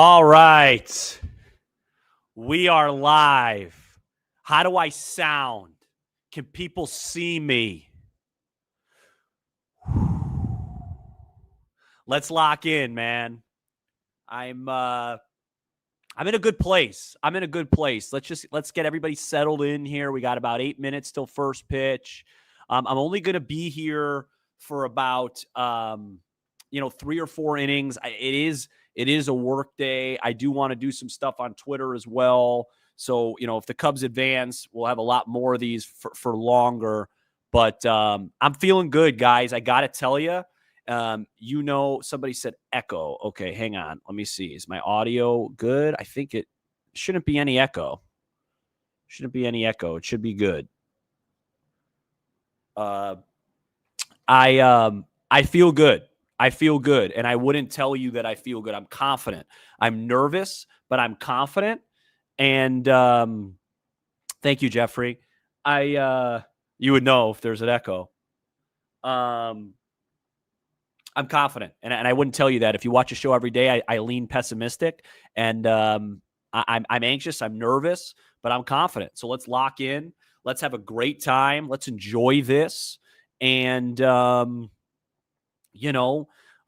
All right. We are live. How do I sound? Can people see me? Let's lock in, man. I'm in a good place. Let's get everybody settled in here. We got about 8 minutes till first pitch. I'm only going to be here for about 3 or 4 innings. It is a work day. I do want to do some stuff on Twitter as well. So, if the Cubs advance, we'll have a lot more of these for longer. But I'm feeling good, guys. I got to tell you. Somebody said echo. Okay, hang on. Let me see. Is my audio good? I think it shouldn't be any echo. It should be good. I feel good. And I wouldn't tell you that I feel good. I'm confident. I'm nervous, but I'm confident. And thank you, Jeffrey. You would know if there's an echo. I'm confident, and I wouldn't tell you that. If you watch a show every day, I lean pessimistic, and I'm anxious, I'm nervous, but I'm confident. So let's lock in. Let's have a great time. Let's enjoy this. And,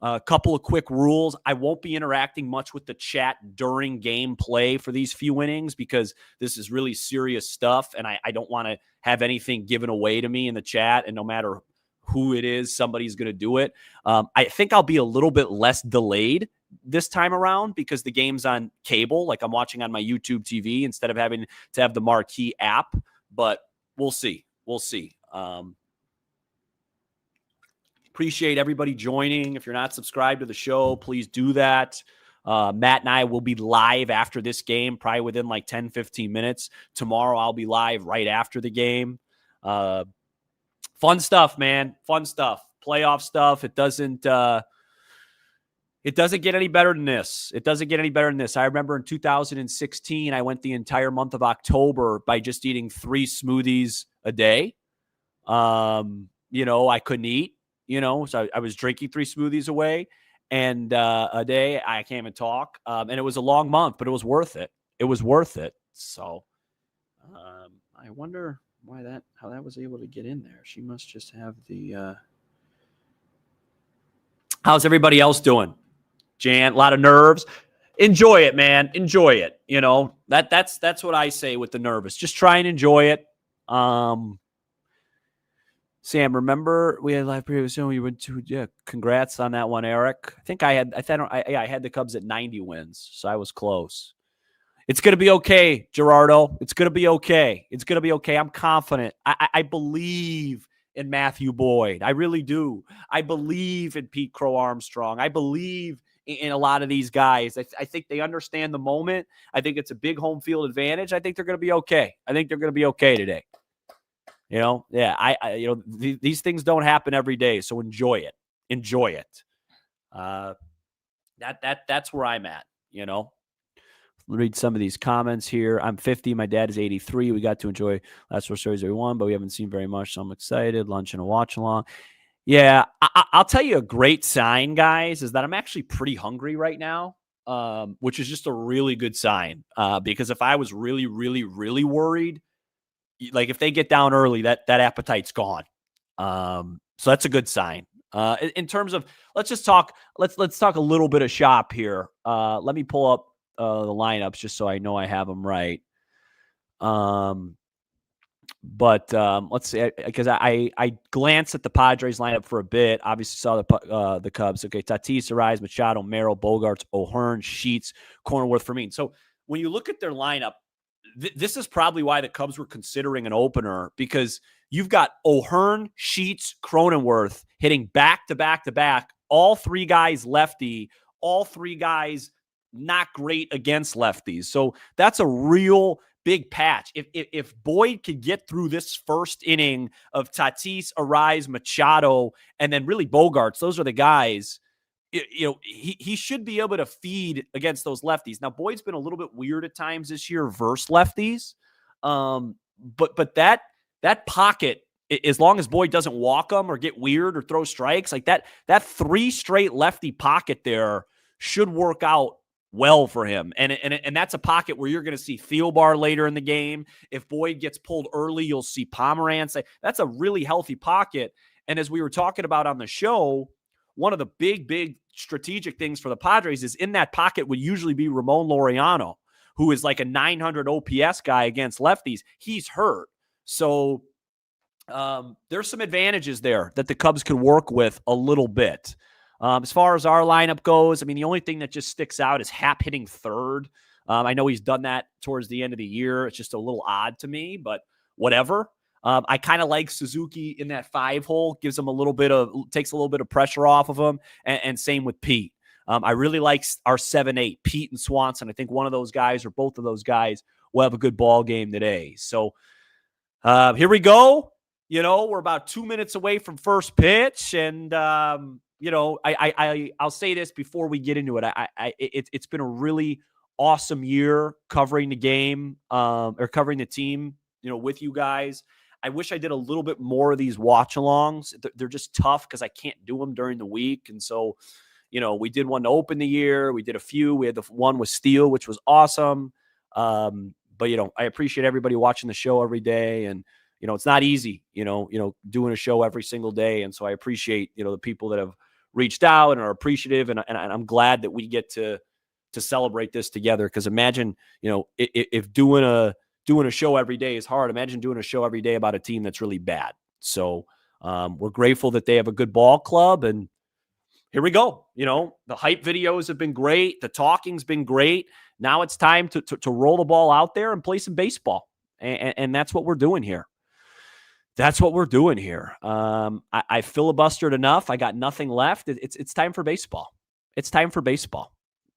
a couple of quick rules. I won't be interacting much with the chat during gameplay for these few innings because this is really serious stuff, and I don't want to have anything given away to me in the chat, and no matter who it is, somebody's going to do it. I think I'll be a little bit less delayed this time around because the game's on cable, like I'm watching on my YouTube TV instead of having to have the Marquee app, but we'll see. Appreciate everybody joining. If you're not subscribed to the show, please do that. Matt and I will be live after this game, probably within like 10, 15 minutes. Tomorrow I'll be live right after the game. Fun stuff, man. Fun stuff. Playoff stuff. It doesn't get any better than this. I remember in 2016, I went the entire month of October by just eating 3 smoothies a day. I couldn't eat, so I was drinking 3 smoothies a day. I can't even talk. And it was a long month, but it was worth it. So I wonder how that was able to get in there. She must just have the how's everybody else doing? Jan, a lot of nerves. Enjoy it, man. Enjoy it. That's what I say with the nervous. Just try and enjoy it. Sam, remember we had live preview soon. We went to congrats on that one, Eric. I think I had the Cubs at 90 wins, so I was close. It's going to be okay, Gerardo. It's going to be okay. I'm confident. I believe in Matthew Boyd. I really do. I believe in Pete Crow Armstrong. I believe in a lot of these guys. I think they understand the moment. I think it's a big home field advantage. I think they're going to be okay. Today. These things don't happen every day, so enjoy it. That's where I'm at, Read some of these comments here. I'm 50. My dad is 83. We got to enjoy last World Series we won, but we haven't seen very much, so I'm excited. Lunch and a watch along. Yeah, I'll tell you a great sign, guys, is that I'm actually pretty hungry right now, which is just a really good sign. Because if I was really, really, really worried, like if they get down early, that appetite's gone. So that's a good sign. In terms of let's talk a little bit of shop here. Let me pull up the lineups just so I know I have them right. But let's see, because I glanced at the Padres lineup for a bit. Obviously saw the Cubs. Okay, Tatis, Arraez, Machado, Merrill, Bogarts, O'Hearn, Sheets, Cronenworth, Fermin. So when you look at their lineup, this is probably why the Cubs were considering an opener, because you've got O'Hearn, Sheets, Cronenworth hitting back to back to back. All 3 guys lefty. All 3 guys not great against lefties. So that's a real big patch. If Boyd could get through this first inning of Tatis, Arraez, Machado, and then really Bogarts, those are the guys, he should be able to feed against those lefties. Now, Boyd's been a little bit weird at times this year versus lefties. But that pocket, as long as Boyd doesn't walk them or get weird or throw strikes, like that 3 straight lefty pocket there should work out well for him. And that's a pocket where you're going to see Thielbar later in the game. If Boyd gets pulled early, you'll see Pomerantz. That's a really healthy pocket. And as we were talking about on the show, one of the big strategic things for the Padres is in that pocket would usually be Ramon Laureano, who is like a 900 OPS guy against lefties. He's hurt. So there's some advantages there that the Cubs can work with a little bit. As far as our lineup goes, I mean, the only thing that just sticks out is Happ hitting third. I know he's done that towards the end of the year. It's just a little odd to me, but whatever. I kind of like Suzuki in that 5 hole, takes a little bit of pressure off of him, and same with Pete. I really like our 7-8, Pete and Swanson. I think one of those guys or both of those guys will have a good ball game today. So here we go. We're about 2 minutes away from first pitch, and I'll say this before we get into it. It's been a really awesome year covering the game or covering the team, with you guys. I wish I did a little bit more of these watch-alongs. They're just tough because I can't do them during the week. And so, we did one to open the year. We did a few. We had the one with Steele, which was awesome. But, I appreciate everybody watching the show every day. And, it's not easy, doing a show every single day. And so I appreciate, the people that have reached out and are appreciative. And I'm glad that we get to celebrate this together. Because imagine, if doing a show every day is hard. Imagine doing a show every day about a team that's really bad. So we're grateful that they have a good ball club. And here we go. The hype videos have been great. The talking's been great. Now it's time to roll the ball out there and play some baseball. And that's what we're doing here. That's what we're doing here. I filibustered enough. I got nothing left. It's time for baseball. It's time for baseball.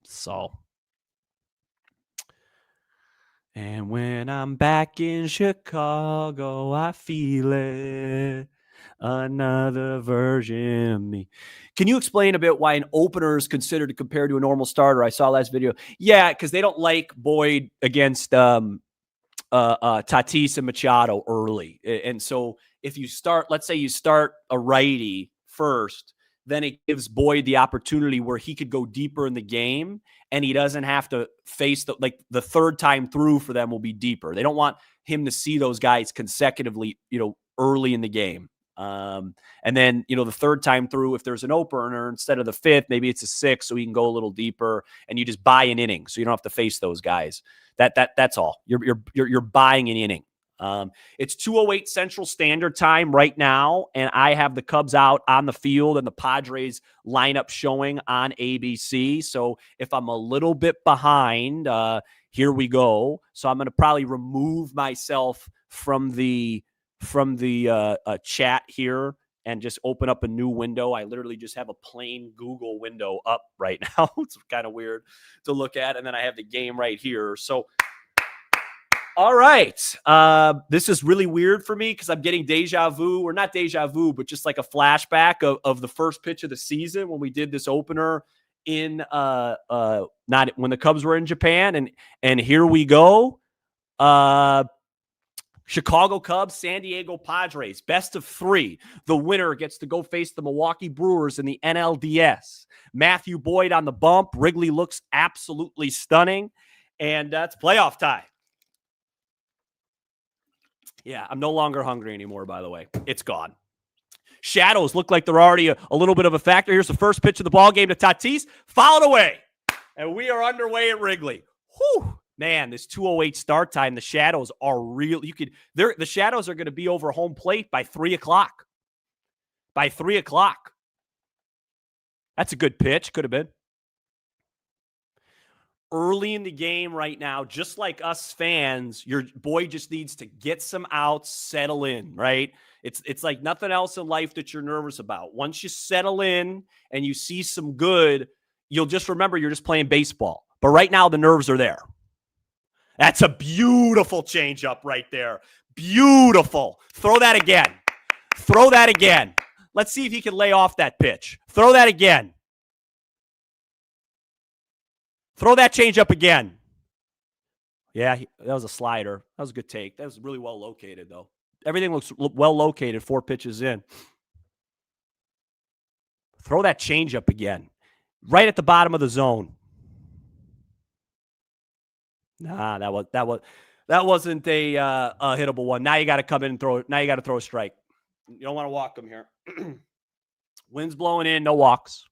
So, and when I'm back in Chicago, I feel it. Another version of me. Can you explain a bit why an opener is considered compared to a normal starter? I saw last video. Yeah, because they don't like Boyd against Tatis and Machado early. And so if you start, let's say you start a righty first, then it gives Boyd the opportunity where he could go deeper in the game and he doesn't have to face the third time through for them will be deeper. They don't want him to see those guys consecutively, early in the game. And then, the third time through, if there's an opener instead of the 5th, maybe it's a 6th, so he can go a little deeper and you just buy an inning. So you don't have to face those guys. That's all. You're buying an inning. It's 2:08 Central Standard Time right now, and I have the Cubs out on the field and the Padres lineup showing on ABC. So if I'm a little bit behind, here we go. So I'm going to probably remove myself from the chat here and just open up a new window. I literally just have a plain Google window up right now. It's kind of weird to look at. And then I have the game right here. So, all right. This is really weird for me because I'm getting deja vu, or not deja vu, but just like a flashback of the first pitch of the season when we did this opener in not when the Cubs were in Japan. And here we go. Chicago Cubs, San Diego Padres, best of 3. The winner gets to go face the Milwaukee Brewers in the NLDS. Matthew Boyd on the bump. Wrigley looks absolutely stunning. And that's playoff time. Yeah, I'm no longer hungry anymore, by the way. It's gone. Shadows look like they're already a little bit of a factor. Here's the first pitch of the ball game to Tatis. Fouled away. And we are underway at Wrigley. Whew. Man, this 2:08 start time, the shadows are real. The shadows are going to be over home plate by 3:00. By 3:00. That's a good pitch. Could have been. Early in the game right now, just like us fans, your boy just needs to get some outs, settle in, right? It's like nothing else in life that you're nervous about. Once you settle in and you see some good, you'll just remember you're just playing baseball. But right now, the nerves are there. That's a beautiful changeup right there. Beautiful. Throw that again. Throw that again. Let's see if he can lay off that pitch. Throw that again. Throw that changeup again. Yeah, that was a slider. That was a good take. That was really well located, though. Everything looks well located 4 pitches in. Throw that changeup again. Right at the bottom of the zone. Nah, that wasn't a hittable one. Now you got to come in and throw. Now you got to throw a strike. You don't want to walk them here. Wind's blowing in, no walks.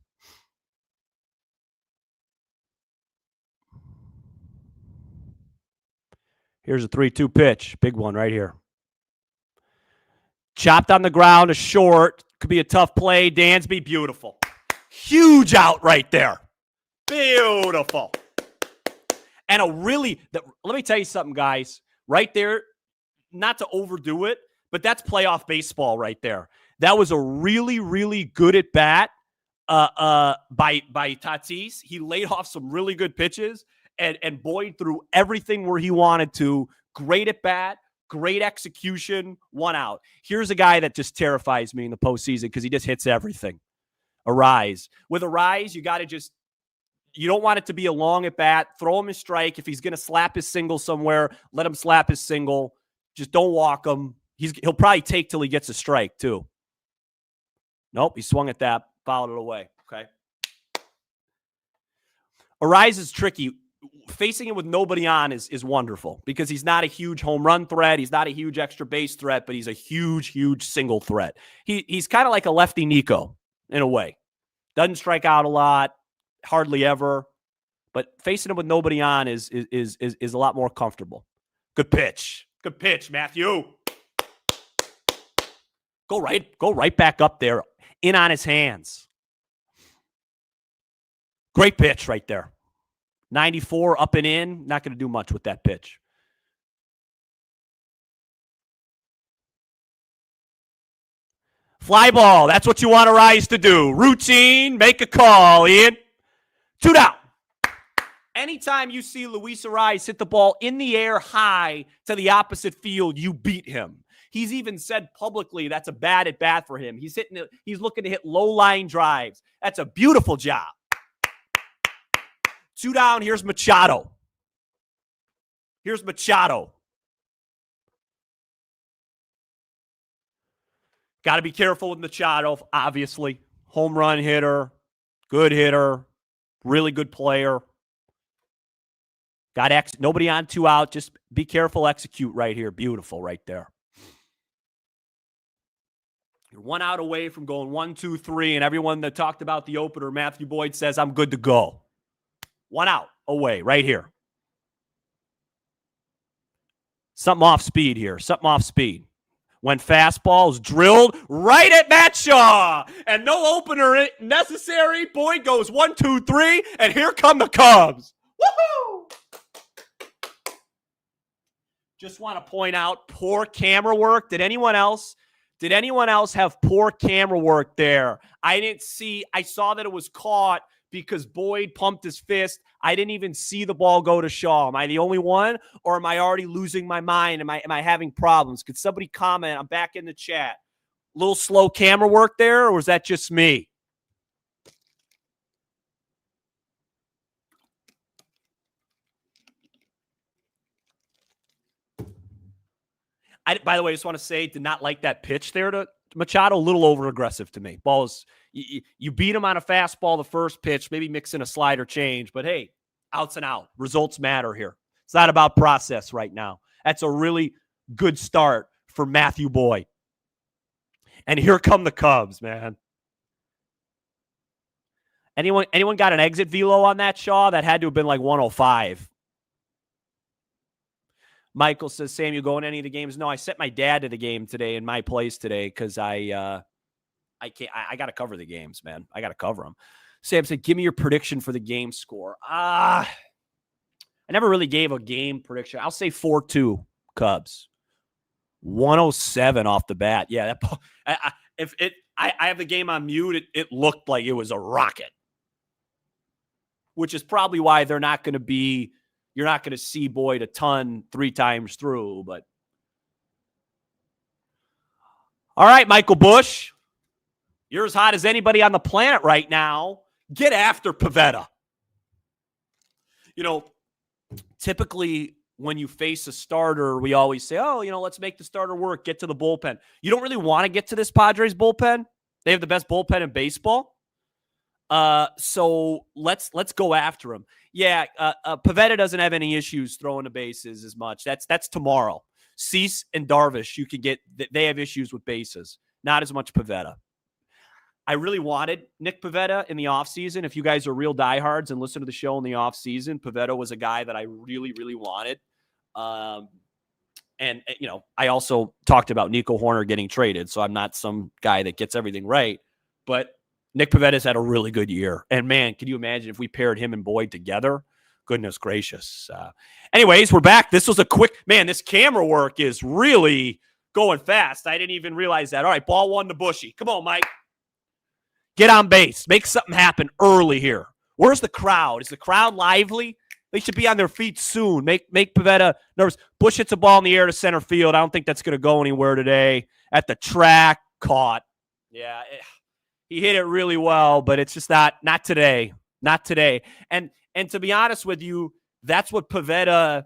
Here's a 3-2 pitch. Big one right here. Chopped on the ground, a short. Could be a tough play. Dansby, beautiful. Huge out right there. Beautiful. And let me tell you something, guys. Right there, not to overdo it, but that's playoff baseball right there. That was a really, really good at bat by Tatis. He laid off some really good pitches, and Boyd threw everything where he wanted to. Great at bat, great execution, 1 out. Here's a guy that just terrifies me in the postseason because he just hits everything. Arise. With Arise, you got to just, you don't want it to be a long at bat. Throw him a strike. If he's going to slap his single somewhere, let him slap his single. Just don't walk him. He'll probably take till he gets a strike, too. Nope, he swung at that, fouled it away. Okay. Arise is tricky. Facing it with nobody on is wonderful because he's not a huge home run threat. He's not a huge extra base threat, but he's a huge, huge single threat. He's kind of like a lefty Nico in a way. Doesn't strike out a lot, hardly ever. But facing him with nobody on is a lot more comfortable. Good pitch. Good pitch, Matthew. Go right back up there. In on his hands. Great pitch right there. 94 up and in. Not going to do much with that pitch. Fly ball. That's what you want Arise to do. Routine. Make a call, Ian. 2 down. Anytime you see Luis Arise hit the ball in the air high to the opposite field, you beat him. He's even said publicly that's a bad at bat for him. He's looking to hit low line drives. That's a beautiful job. 2 down. Here's Machado. Got to be careful with Machado, obviously. Home run hitter, good hitter, really good player. Nobody on 2 out. Just be careful, execute right here. Beautiful right there. You're 1 out away from going 1, 2, 3, and everyone that talked about the opener, Matthew Boyd, says, I'm good to go. 1 out away right here. Something off speed here. When fastballs drilled right at Matt Shaw, and no opener necessary. Boyd goes 1, 2, 3, and here come the Cubs. Woohoo! Just want to point out poor camera work. Did anyone else have poor camera work there? I saw that it was caught because Boyd pumped his fist. I didn't even see the ball go to Shaw. Am I the only one, or am I already losing my mind? Am I having problems? Could somebody comment? I'm back in the chat. A little slow camera work there, or was that just me? By the way, I just want to say, did not like that pitch there to Machado. A little over-aggressive to me. You beat him on a fastball the first pitch, maybe mix in a slider change. But, hey, outs and out. Results matter here. It's not about process right now. That's a really good start for Matthew Boyd. And here come the Cubs, man. Anyone got an exit velo on that, Shaw? That had to have been like 105. Michael says, Sam, you going to any of the games? No, I sent my dad to the game today in my place today because I can't. I got to cover the games, man. I got to cover them. Sam said, give me your prediction for the game score. I never really gave a game prediction. I'll say 4-2 Cubs. 107 off the bat. Yeah, I have the game on mute. It looked like it was a rocket, which is probably why they're not going to be. You're not going to see Boyd a ton 3 times through, but. All right, Michael Bush. You're as hot as anybody on the planet right now. Get after Pivetta. Typically when you face a starter, we always say, let's make the starter work, get to the bullpen. You don't really want to get to this Padres bullpen. They have the best bullpen in baseball. So let's go after him. Yeah, Pivetta doesn't have any issues throwing the bases as much. That's tomorrow. Cease and Darvish, you can get. They have issues with bases. Not as much Pivetta. I really wanted Nick Pivetta in the offseason. If you guys are real diehards and listen to the show in the offseason, Pivetta was a guy that I really, really wanted. And, I also talked about Nico Horner getting traded, so I'm not some guy that gets everything right. But Nick Pivetta's had a really good year. And, man, can you imagine if we paired him and Boyd together? Goodness gracious. Anyways, we're back. This was a quick – man, this camera work is really going fast. I didn't even realize that. All right, ball one to Bushy. Come on, Mike. Get on base. Make something happen early here. Where's the crowd? Is the crowd lively? They should be on their feet soon. Make Pivetta nervous. Bush hits a ball in the air to center field. I don't think that's going to go anywhere today. At the track, caught. Yeah, he hit it really well, but it's just not today. Not today. And to be honest with you, that's what Pivetta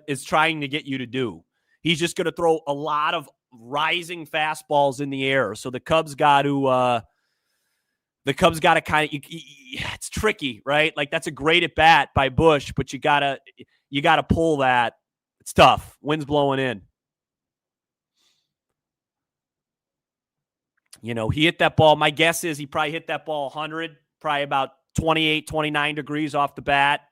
is trying to get you to do. He's just going to throw a lot of rising fastballs in the air. So the Cubs got to kind of it's tricky, right? Like that's a great at bat by Bush, but you gotta pull that. It's tough. Wind's blowing in. He hit that ball. My guess is he probably hit that ball 100, probably about 28, 29 degrees off the bat,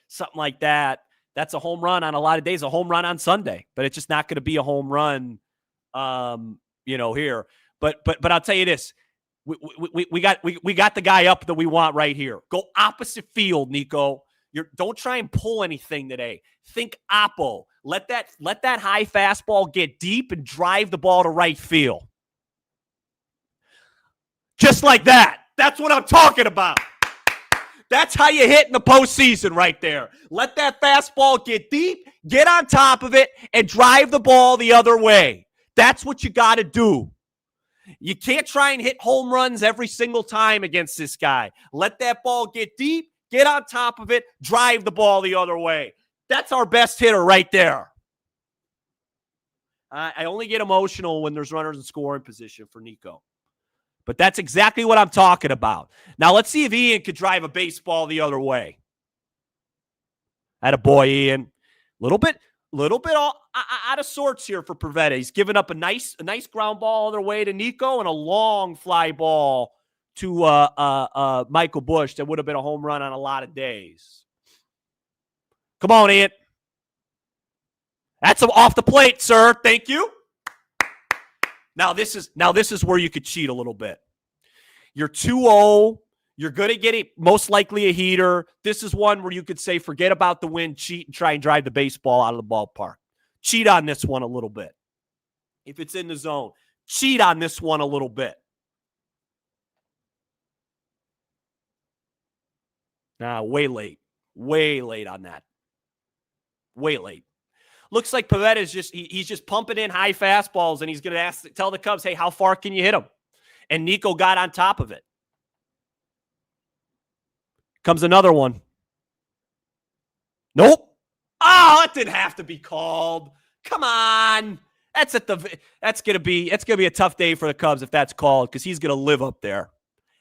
something like that. That's a home run on a lot of days, a home run on Sunday, but it's just not going to be a home run, here. But I'll tell you this. We got the guy up that we want right here. Go opposite field, Nico. Don't try and pull anything today. Think oppo. Let that high fastball get deep and drive the ball to right field. Just like that. That's what I'm talking about. That's how you hit in the postseason right there. Let that fastball get deep, get on top of it, and drive the ball the other way. That's what you got to do. You can't try and hit home runs every single time against this guy. Let that ball get deep, get on top of it, drive the ball the other way. That's our best hitter right there. I only get emotional when there's runners in scoring position for Nico. But that's exactly what I'm talking about. Now, let's see if Ian could drive a baseball the other way. Attaboy, Ian. Little bit all out of sorts here for Pivetta. He's given up a nice ground ball other way to Nico and a long fly ball to Michael Bush that would have been a home run on a lot of days. Come on, Ian. That's off the plate, sir. Thank you. Now this is where you could cheat a little bit. You're 2-0. You're going to get it, most likely a heater. This is one where you could say, forget about the win, cheat, and try and drive the baseball out of the ballpark. Cheat on this one a little bit. If it's in the zone, cheat on this one a little bit. Way late on that. Way late. Looks like Pivetta is he's just pumping in high fastballs, and he's going to tell the Cubs, hey, how far can you hit them? And Nico got on top of it. Comes another one. Nope. Oh, that didn't have to be called. Come on. That's gonna be a tough day for the Cubs if that's called, because he's gonna live up there.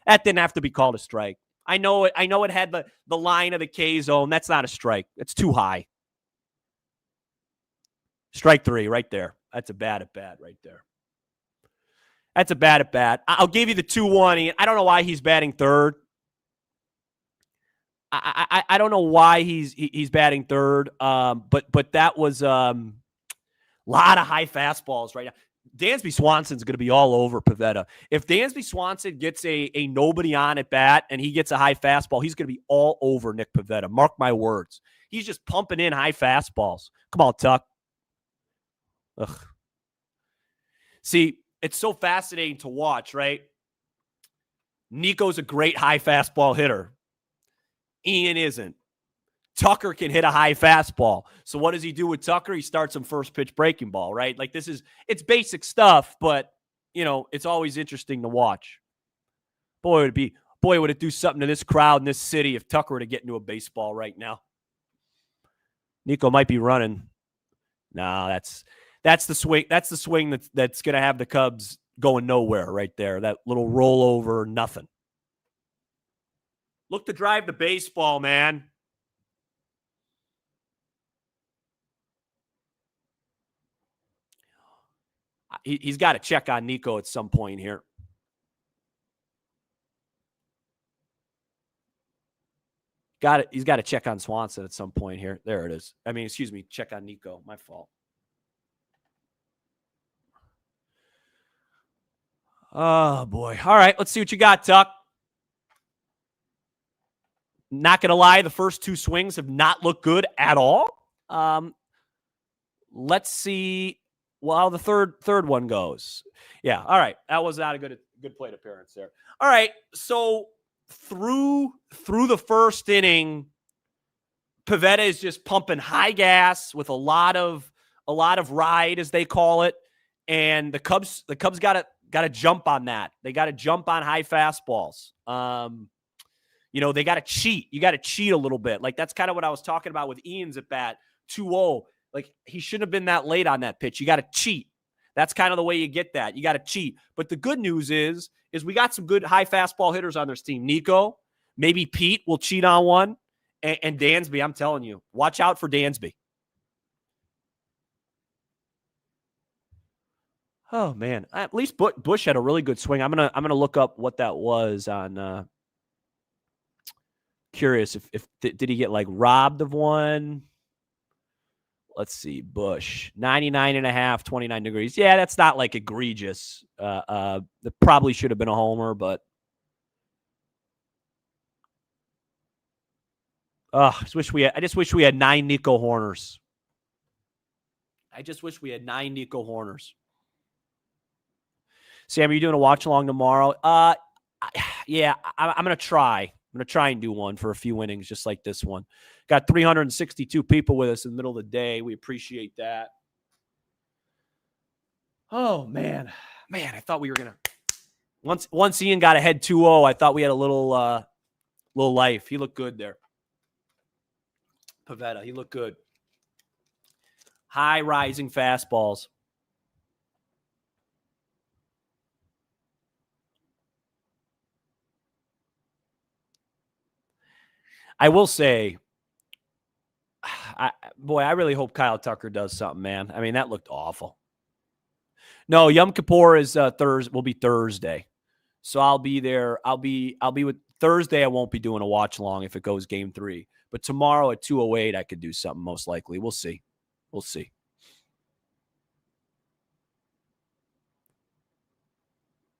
That didn't have to be called a strike. I know it had the line of the K zone. That's not a strike. It's too high. Strike 3 right there. That's a bad at bat right there. That's a bad at bat. I'll give you the 2-1. I don't know why he's batting third. I don't know why he's batting third. But that was a lot of high fastballs right now. Dansby Swanson's going to be all over Pivetta. If Dansby Swanson gets a nobody on at bat and he gets a high fastball, he's going to be all over Nick Pivetta. Mark my words. He's just pumping in high fastballs. Come on, Tuck. Ugh. See, it's so fascinating to watch, right? Nico's a great high fastball hitter. Ian isn't. Tucker can hit a high fastball. So what does he do with Tucker? He starts him first pitch breaking ball, right? Like it's basic stuff, but it's always interesting to watch. Boy, would it do something to this crowd in this city if Tucker were to get into a baseball right now. Nico might be running. No, that's the swing. That's the swing that's going to have the Cubs going nowhere right there. That little rollover, nothing. Look to drive the baseball, man. He's got to check on Nico at some point here. He's got to check on Swanson at some point here. There it is. I mean, excuse me, check on Nico. My fault. Oh, boy. All right, let's see what you got, Tuck. Not going to lie, the first two swings have not looked good at all. Let's see how the third one goes. Yeah, all right. That was not a good plate appearance there. All right, so through the first inning, Pivetta is just pumping high gas with a lot of ride, as they call it, and the Cubs got to jump on that. They got to jump on high fastballs. They got to cheat. You got to cheat a little bit. Like, that's kind of what I was talking about with Ian's at bat, 2-0. Like, he shouldn't have been that late on that pitch. You got to cheat. That's kind of the way you get that. You got to cheat. But the good news is we got some good high fastball hitters on this team. Nico, maybe Pete will cheat on one. And Dansby, I'm telling you, watch out for Dansby. Oh, man. At least Bush had a really good swing. I'm gonna look up what that was on curious if did he get like robbed of one? Let's see. Bush, 99.5, 29 degrees. Yeah, that's not like egregious. That probably should have been a homer, but I just wish we had 9 Nico Horners. I just wish we had 9 Nico Horners. Sam, are you doing a watch along tomorrow? Yeah, I'm gonna try. I'm going to try and do one for a few innings just like this one. Got 362 people with us in the middle of the day. We appreciate that. Oh, man. Man, I thought we were going to. Once Ian got ahead 2-0, I thought we had a little life. He looked good there. Pivetta, he looked good. High rising fastballs. I will say, I really hope Kyle Tucker does something, man. I mean, that looked awful. No, Yom Kippur is will be Thursday, so I'll be there. I'll be with Thursday. I won't be doing a watch along if it goes Game 3, but tomorrow at 2:08 I could do something most likely. We'll see. We'll see.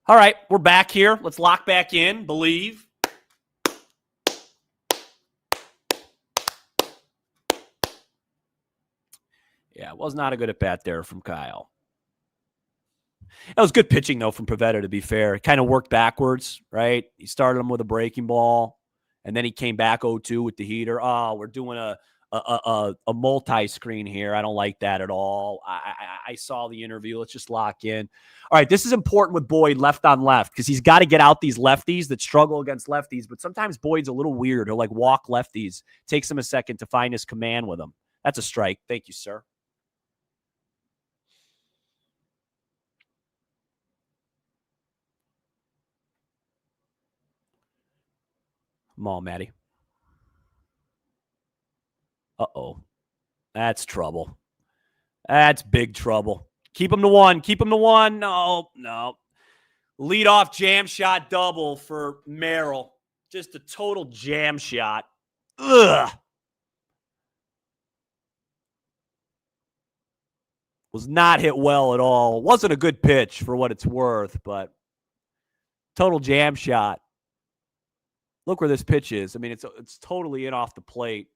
All right, we're back here. Let's lock back in. Believe. Yeah, it was not a good at bat there from Kyle. It was good pitching, though, from Pivetta, to be fair. It kind of worked backwards, right? He started him with a breaking ball, and then he came back 0-2 with the heater. Oh, we're doing a multi-screen here. I don't like that at all. I saw the interview. Let's just lock in. All right, this is important with Boyd left on left because he's got to get out these lefties that struggle against lefties, but sometimes Boyd's a little weird. He'll, like, walk lefties. Takes him a second to find his command with them. That's a strike. Thank you, sir. Come on, Matty. Uh-oh. That's trouble. That's big trouble. Keep him to 1. Keep him to 1. No. Leadoff jam shot double for Merrill. Just a total jam shot. Ugh. Was not hit well at all. Wasn't a good pitch for what it's worth, but total jam shot. Look where this pitch is. I mean, it's totally in off the plate.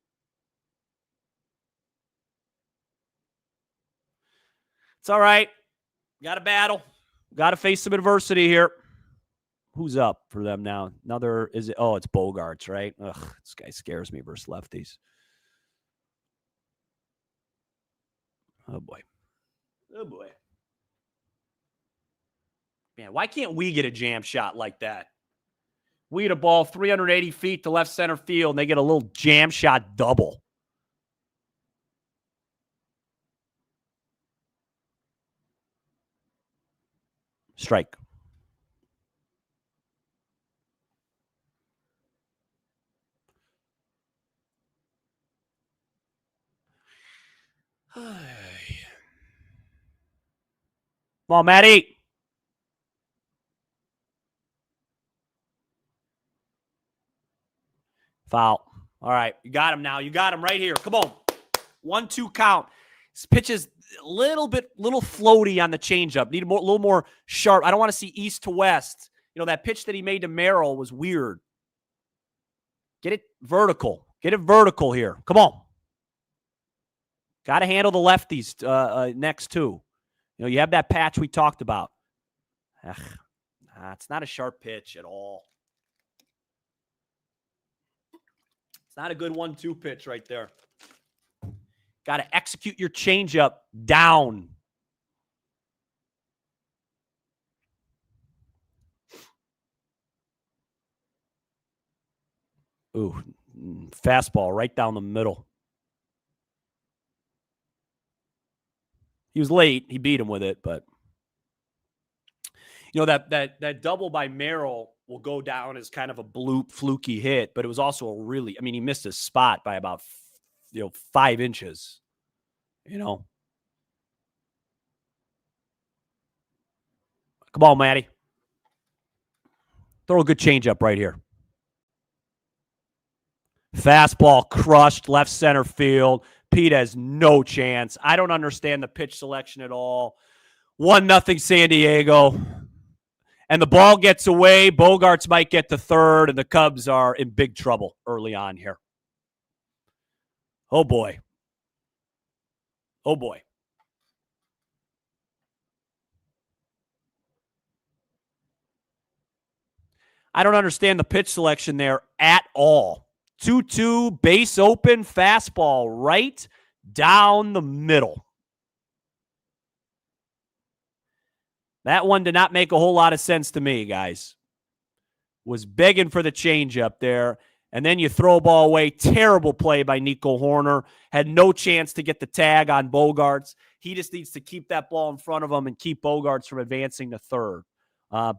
It's all right. Got to battle. Got to face some adversity here. Who's up for them now? It's Bogarts, right? Ugh, this guy scares me versus lefties. Oh, boy. Man, why can't we get a jam shot like that? We get a ball 380 feet to left center field, and they get a little jam shot double. Strike. Come on, Matty. Foul. All right. You got him now. You got him right here. Come on. 1-2 count. This pitch is a little floaty on the changeup. Need a little more sharp. I don't want to see east to west. You know, that pitch that he made to Merrill was weird. Get it vertical. Get it vertical here. Come on. Got to handle the lefties next too. You know, you have that patch we talked about. It's not a sharp pitch at all. It's not a good 1-2 pitch right there. Got to execute your changeup down. Ooh, fastball right down the middle. He was late. He beat him with it, but you know that double by Merrill will go down as kind of a fluky hit, but it was also a really, I mean, he missed his spot by about 5 inches. You know, come on, Matty. Throw a good changeup right here. Fastball crushed left center field. Pete has no chance. I don't understand the pitch selection at all. 1-0 San Diego. And the ball gets away. Bogarts might get to third, and the Cubs are in big trouble early on here. Oh, boy. Oh, boy. I don't understand the pitch selection there at all. 2-2, base open, fastball right down the middle. That one did not make a whole lot of sense to me, guys. Was begging for the changeup there, and then you throw a ball away. Terrible play by Nico Horner. Had no chance to get the tag on Bogarts. He just needs to keep that ball in front of him and keep Bogarts from advancing to third.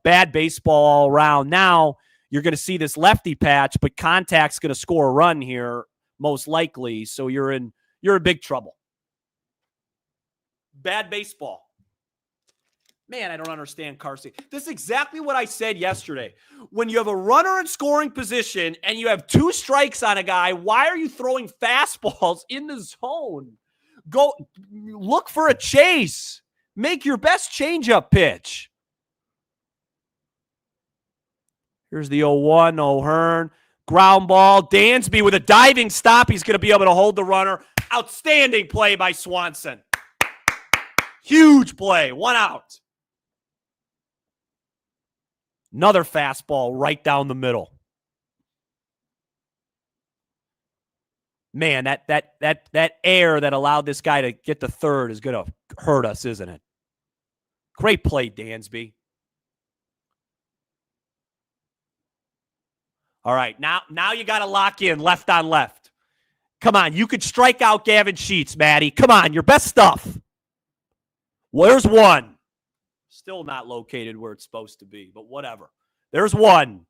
Bad baseball all around. Now you're going to see this lefty patch, but Contact's going to score a run here, most likely. So you're in big trouble. Bad baseball. Man, I don't understand Carson. This is exactly what I said yesterday. When you have a runner in scoring position and you have 2 strikes on a guy, why are you throwing fastballs in the zone? Go look for a chase. Make your best changeup pitch. Here's the 0-1, O'Hearn. Ground ball. Dansby with a diving stop. He's going to be able to hold the runner. Outstanding play by Swanson. Huge play. 1 out. Another fastball right down the middle. Man, that air that allowed this guy to get to third is going to hurt us, isn't it? Great play, Dansby. All right, now you got to lock in left on left. Come on, you could strike out Gavin Sheets, Matty. Come on, your best stuff. Where's one? Still not located where it's supposed to be, but whatever. There's one.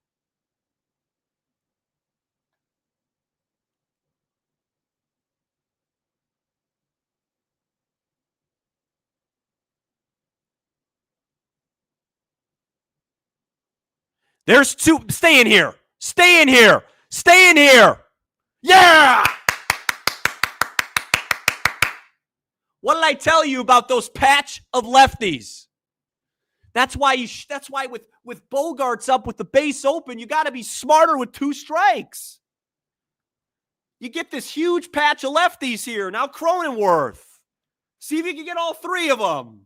There's 2. Stay in here. Stay in here. Stay in here. Yeah! What did I tell you about those patch of lefties? That's why with Bogarts up with the base open, you got to be smarter with 2 strikes. You get this huge patch of lefties here. Now Cronenworth. See if you can get all 3 of them.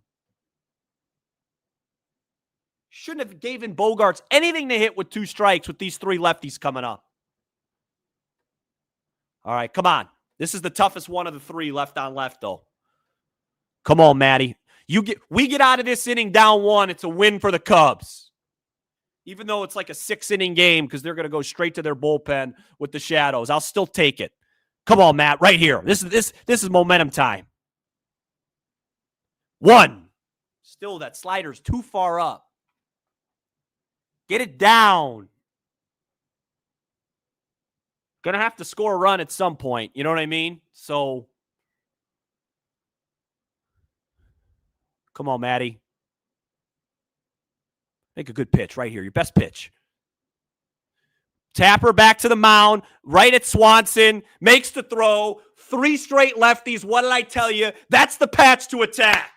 Shouldn't have given Bogarts anything to hit with 2 strikes with these 3 lefties coming up. All right, come on. This is the toughest one of the 3 left on left, though. Come on, Matty. We get out of this inning down 1. It's a win for the Cubs. Even though it's like a 6-inning game because they're going to go straight to their bullpen with the Shadows. I'll still take it. Come on, Matt, right here. This is momentum time. 1. Still, that slider's too far up. Get it down. Going to have to score a run at some point. You know what I mean? So Come on, Matty. Make a good pitch right here. Your best pitch. Tapper back to the mound, right at Swanson, makes the throw. 3 straight lefties. What did I tell you? That's the patch to attack.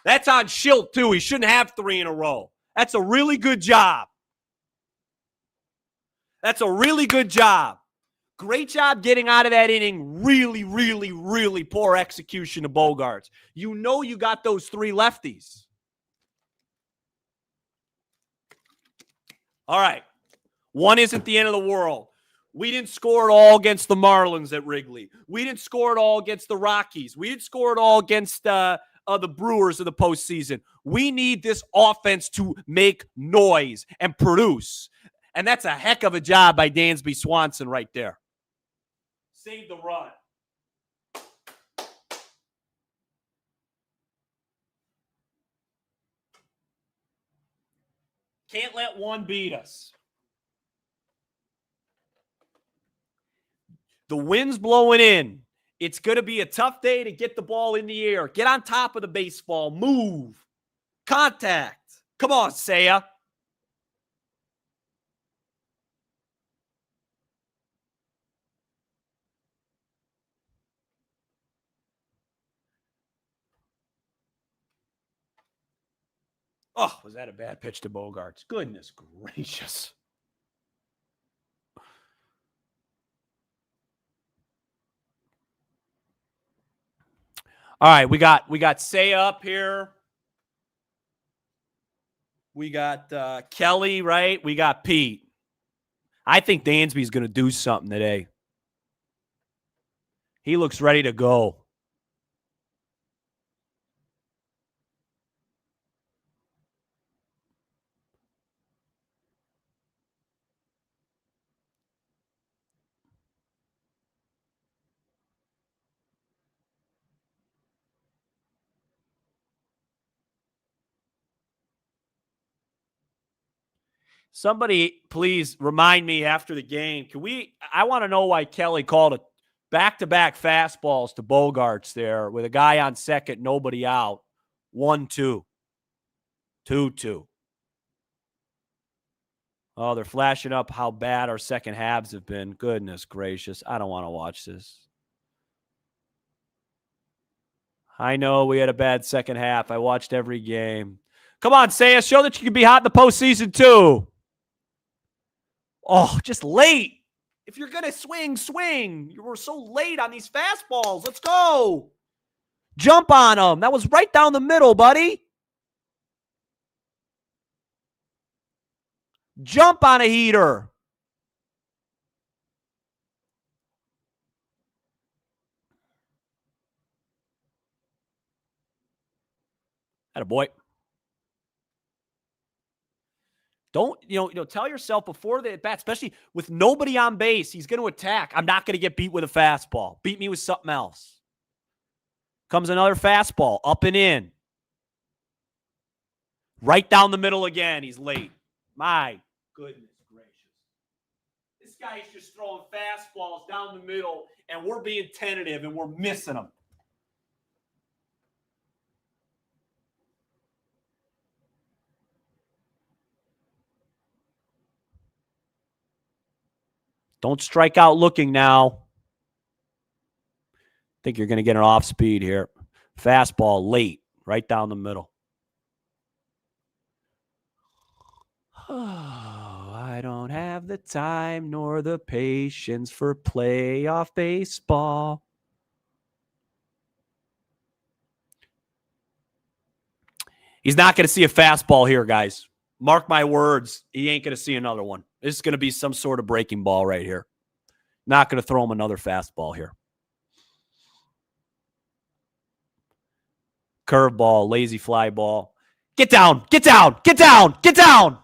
That's on Schilt, too. He shouldn't have 3 in a row. That's a really good job. That's a really good job. Great job getting out of that inning. Really, really, really poor execution of Bogaerts. You know you got those 3 lefties. All right. 1 isn't the end of the world. We didn't score it all against the Marlins at Wrigley. We didn't score it all against the Rockies. We didn't score it all against the Brewers in the postseason. We need this offense to make noise and produce. And that's a heck of a job by Dansby Swanson right there. Save the run. Can't let 1 beat us. The wind's blowing in. It's going to be a tough day to get the ball in the air. Get on top of the baseball. Move. Contact. Come on, Seiya. Oh, was that a bad pitch to Bogaerts? Goodness gracious. All right, we got Seiya up here. We got Kelly, right? We got Pete. I think Dansby's going to do something today. He looks ready to go. Somebody, please remind me after the game. I want to know why Kelly called a back-to-back fastballs to Bogaerts there with a guy on second, nobody out. 1-2. 2-2. Oh, they're flashing up how bad our second halves have been. Goodness gracious. I don't want to watch this. I know we had a bad second half. I watched every game. Come on, Seiya. Show that you can be hot in the postseason, too. Oh, just late. If you're going to swing, swing. You were so late on these fastballs. Let's go. Jump on them. That was right down the middle, buddy. Jump on a heater. Attaboy. Don't, tell yourself before the at-bat, especially with nobody on base, he's going to attack. I'm not going to get beat with a fastball. Beat me with something else. Comes another fastball, up and in. Right down the middle again. He's late. My goodness gracious. This guy's just throwing fastballs down the middle, and we're being tentative, and we're missing them. Don't strike out looking now. I think you're going to get an off speed here. Fastball late, right down the middle. Oh, I don't have the time nor the patience for playoff baseball. He's not going to see a fastball here, guys. Mark my words. He ain't going to see another one. This is going to be some sort of breaking ball right here. Not going to throw him another fastball here. Curveball, lazy fly ball. Get down, get down, get down, get down.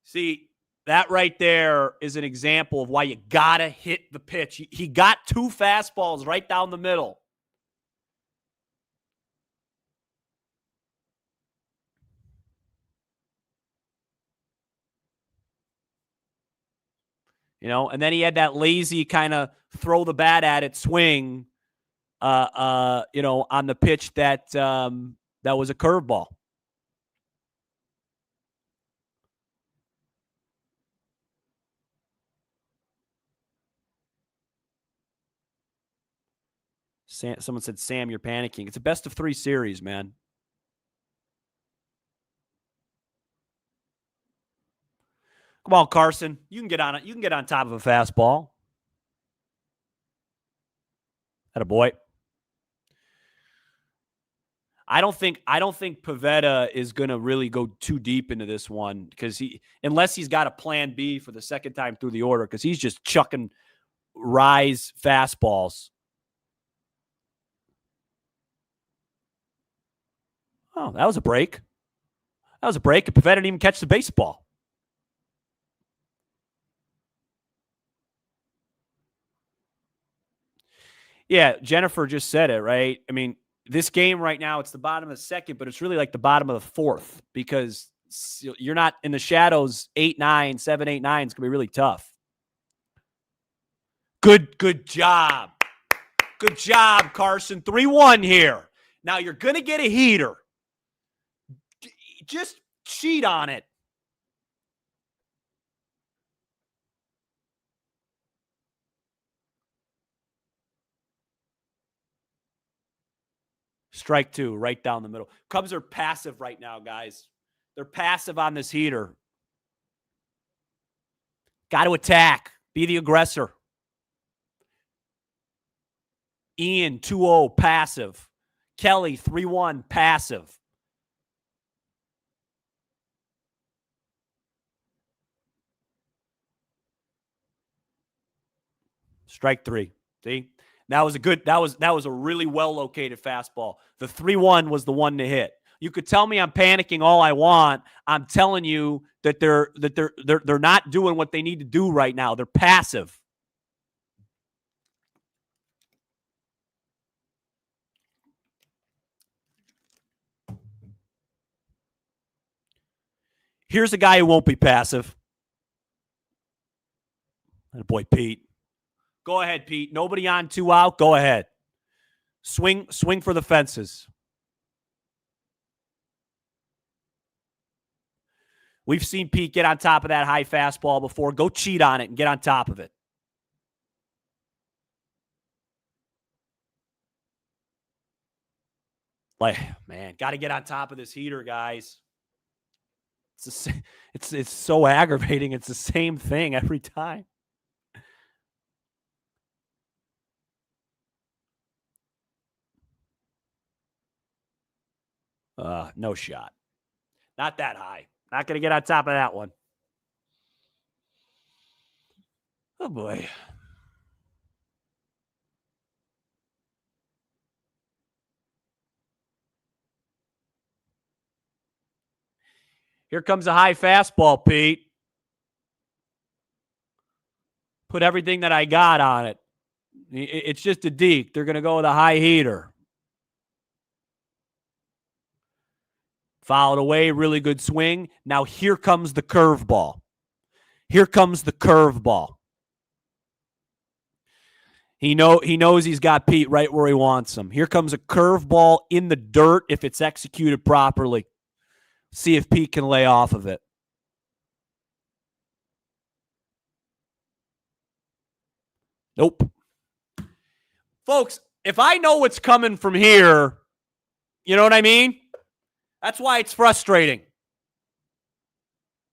See, that right there is an example of why you got to hit the pitch. He got 2 fastballs right down the middle. And then he had that lazy kind of throw the bat at it swing on the pitch that was a curveball. Someone said, Sam, you're panicking. It's a best of 3 series, man. Come on, Carson. You can get on it. You can get on top of a fastball. Attaboy. I don't think Pivetta is going to really go too deep into this one because unless he's got a plan B for the second time through the order, because he's just chucking rise fastballs. Oh, that was a break. And Pivetta didn't even catch the baseball. Yeah, Jennifer just said it, right? I mean, this game right now, it's the bottom of the second, but it's really like the bottom of the fourth because you're not in the shadows. 8-9, 7-8-9 is going to be really tough. Good job. Good job, Carson. 3-1 here. Now you're going to get a heater. Just cheat on it. Strike 2, right down the middle. Cubs are passive right now, guys. They're passive on this heater. Got to attack. Be the aggressor. Ian, 2-0, passive. Kelly, 3-1, passive. Strike 3. See? That was a really well-located fastball. The 3-1 was the one to hit. You could tell me I'm panicking all I want. I'm telling you that they're not doing what they need to do right now. They're passive. Here's a guy who won't be passive. And boy, Pete. Go ahead, Pete. Nobody on, 2 out. Go ahead. Swing for the fences. We've seen Pete get on top of that high fastball before. Go cheat on it and get on top of it. Like, man, got to get on top of this heater, guys. It's so aggravating. It's the same thing every time. No shot. Not that high. Not going to get on top of that one. Oh, boy. Here comes a high fastball, Pete. Put everything that I got on it. It's just a deke. They're going to go with a high heater. Fouled away, really good swing. Now here comes the curveball. He knows he's got Pete right where he wants him. Here comes a curveball in the dirt if it's executed properly. See if Pete can lay off of it. Nope. Folks, if I know what's coming from here, you know what I mean? That's why it's frustrating.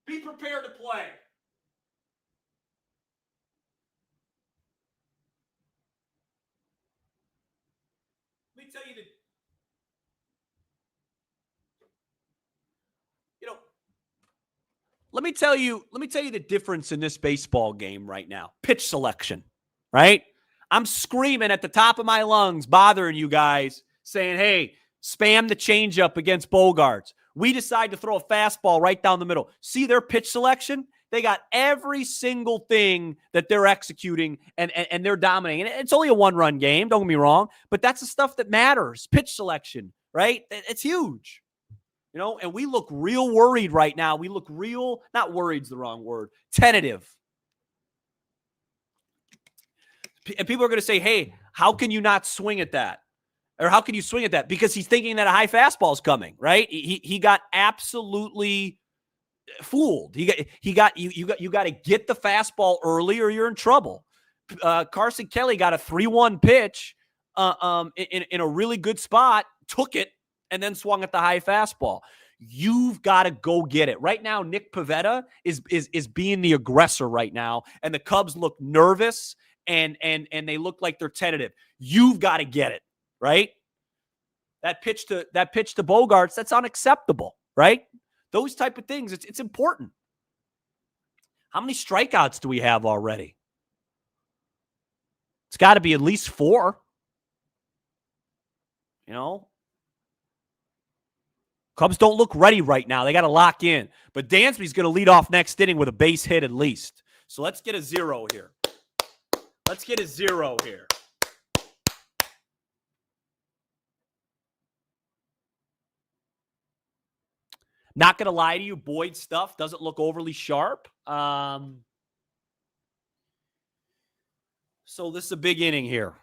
Be prepared to play. Let me tell you let me tell you the difference in this baseball game right now. Pitch selection, right? I'm screaming at the top of my lungs, bothering you guys, saying, hey, spam the changeup against Bogaerts. We decide to throw a fastball right down the middle. See their pitch selection? They got every single thing that they're executing, and they're dominating. And it's only a 1-run game, don't get me wrong, but that's the stuff that matters. Pitch selection, right? It's huge. And we look real worried right now. We look real, not worried's the wrong word, tentative. And people are going to say, hey, How can you not swing at that? Or how can you swing at that? Because he's thinking that a high fastball is coming, right? He got absolutely fooled. You got to get the fastball early or you're in trouble. Carson Kelly got a 3-1 pitch in a really good spot, took it, and then swung at the high fastball. You've got to go get it. Right now, Nick Pivetta is being the aggressor right now, and the Cubs look nervous and they look like they're tentative. You've got to get it, right? That pitch to Bogarts, that's unacceptable, right? Those type of things, it's important. How many strikeouts do we have already? It's got to be at least 4. You know? Cubs don't look ready right now. They got to lock in. But Dansby's going to lead off next inning with a base hit at least. So let's get a 0 here. Let's get a 0 here. Not going to lie to you, Boyd's stuff doesn't look overly sharp. So this is a big inning here.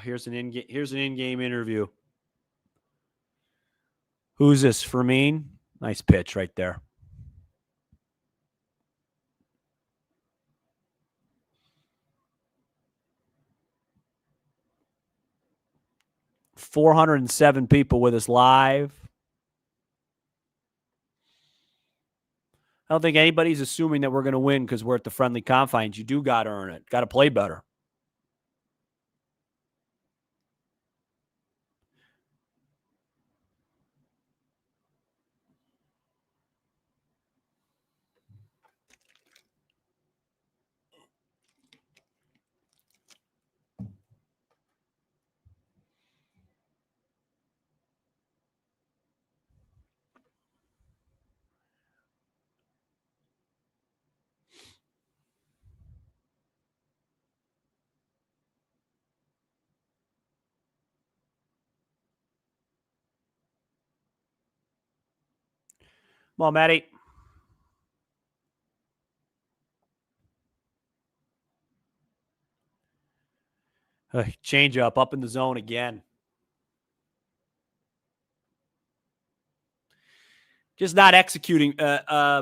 Here's an in-game interview. Who's this? Fermin? Nice pitch right there. $407 people with us live. I don't think anybody's assuming that we're going to win because we're at the friendly confines. You do got to earn it. Got to play better. Come on, Matty. Change up in the zone again. Just not executing. Pivetta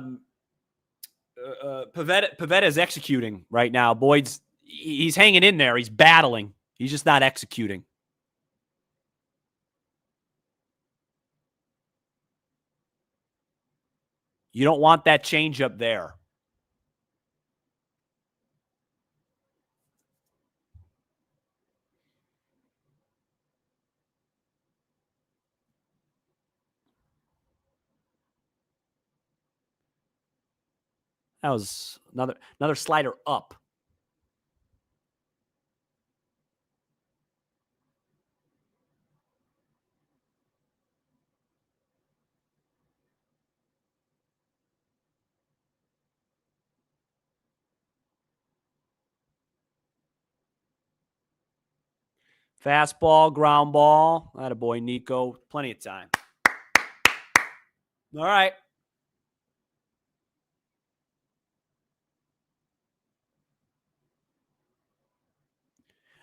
is executing right now. Boyd's he's hanging in there. He's battling. He's just not executing. You don't want that change up there. That was another slider up. Fastball, ground ball. Attaboy, Nico. Plenty of time. All right.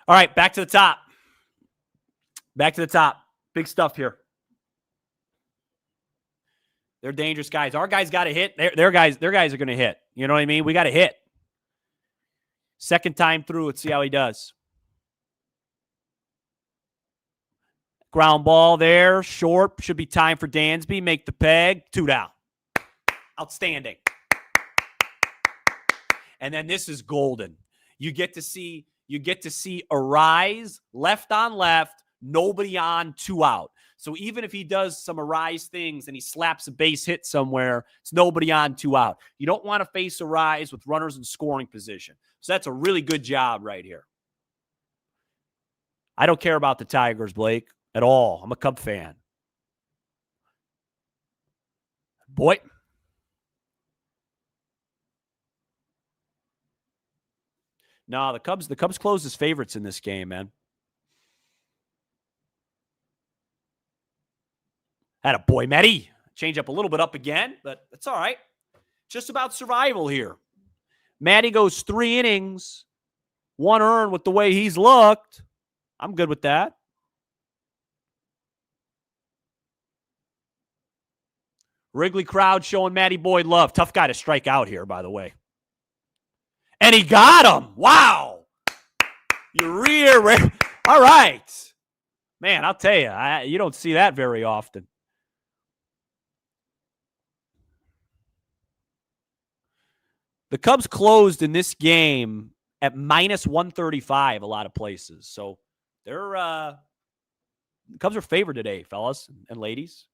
All right, back to the top. Back to the top. Big stuff here. They're dangerous guys. Our guys got to hit. Their guys are going to hit. You know what I mean? We got to hit. Second time through. Let's see how he does. Ground ball there. Short. Should be time for Dansby. Make the peg. 2 down. Outstanding. And then this is golden. You get to see a rise, left on left, nobody on, 2 out. So even if he does some Arise things and he slaps a base hit somewhere, it's nobody on, 2 out. You don't want to face Arise with runners in scoring position. So that's a really good job right here. I don't care about the Tigers, Blake, at all. I'm a Cub fan. Boy. No, the Cubs closed as favorites in this game, man. Had a boy, Matty. Change up a little bit up again, but that's all right. Just about survival here. Matty goes 3 innings, 1 earned with the way he's looked. I'm good with that. Wrigley crowd showing Matty Boyd love. Tough guy to strike out here, by the way. And he got him. Wow. All right. Man, I'll tell you, you don't see that very often. The Cubs closed in this game at minus 135 a lot of places. So they're the Cubs are favored today, fellas and ladies.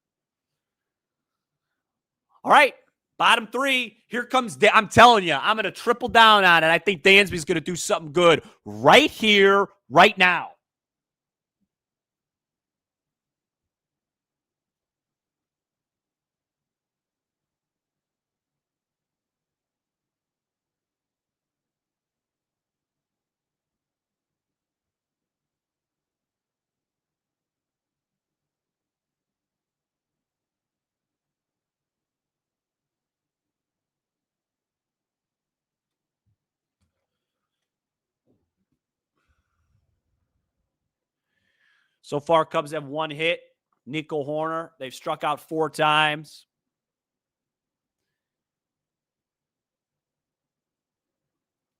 All right. Bottom 3. Here comes I'm telling you, I'm going to triple down on it. I think Dansby's going to do something good right here, right now. So far, Cubs have 1 hit. Nico Horner. They've struck out 4 times.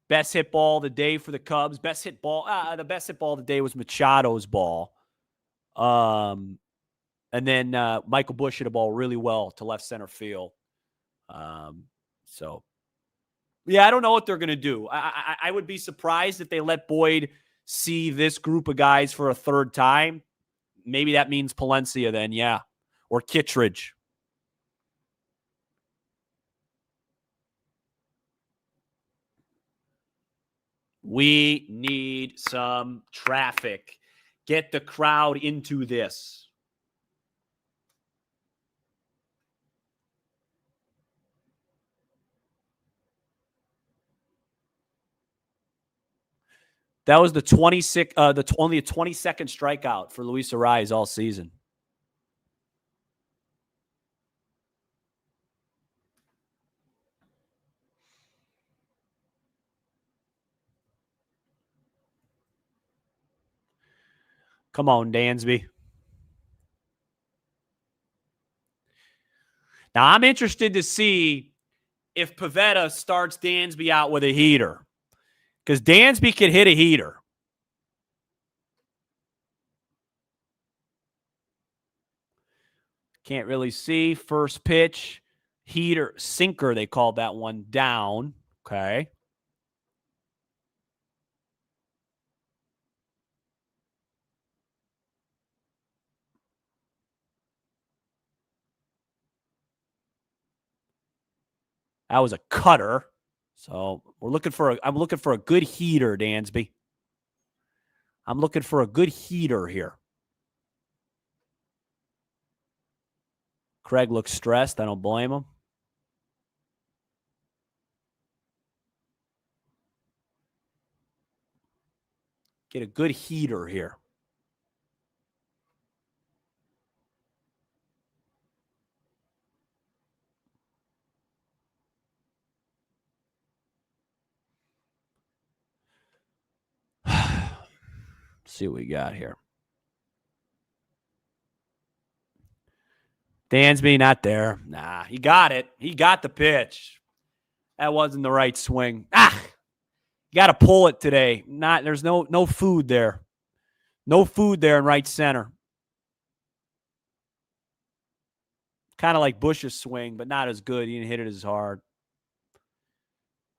Best hit ball of the day for the Cubs. The best hit ball of the day was Machado's ball. And then Michael Busch hit a ball really well to left center field. So, yeah, I don't know what they're going to do. I would be surprised if they let Boyd see this group of guys for a 3rd time. Maybe that means Palencia then, yeah. Or Kittredge. We need some traffic. Get the crowd into this. That was the 26 only a 22nd strikeout for Luis Arraez all season. Come on, Dansby. Now, I'm interested to see if Pivetta starts Dansby out with a heater, because Dansby can hit a heater. Can't really see. First pitch, heater, sinker, they called that one down. Okay. That was a cutter. So I'm looking for a good heater, Dansby. I'm looking for a good heater here. Craig looks stressed. I don't blame him. Get a good heater here. See what we got here. Dansby not there. Nah, he got it. He got the pitch. That wasn't the right swing. You got to pull it today. There's no food there. No food there in right center. Kind of like Bush's swing, but not as good. He didn't hit it as hard.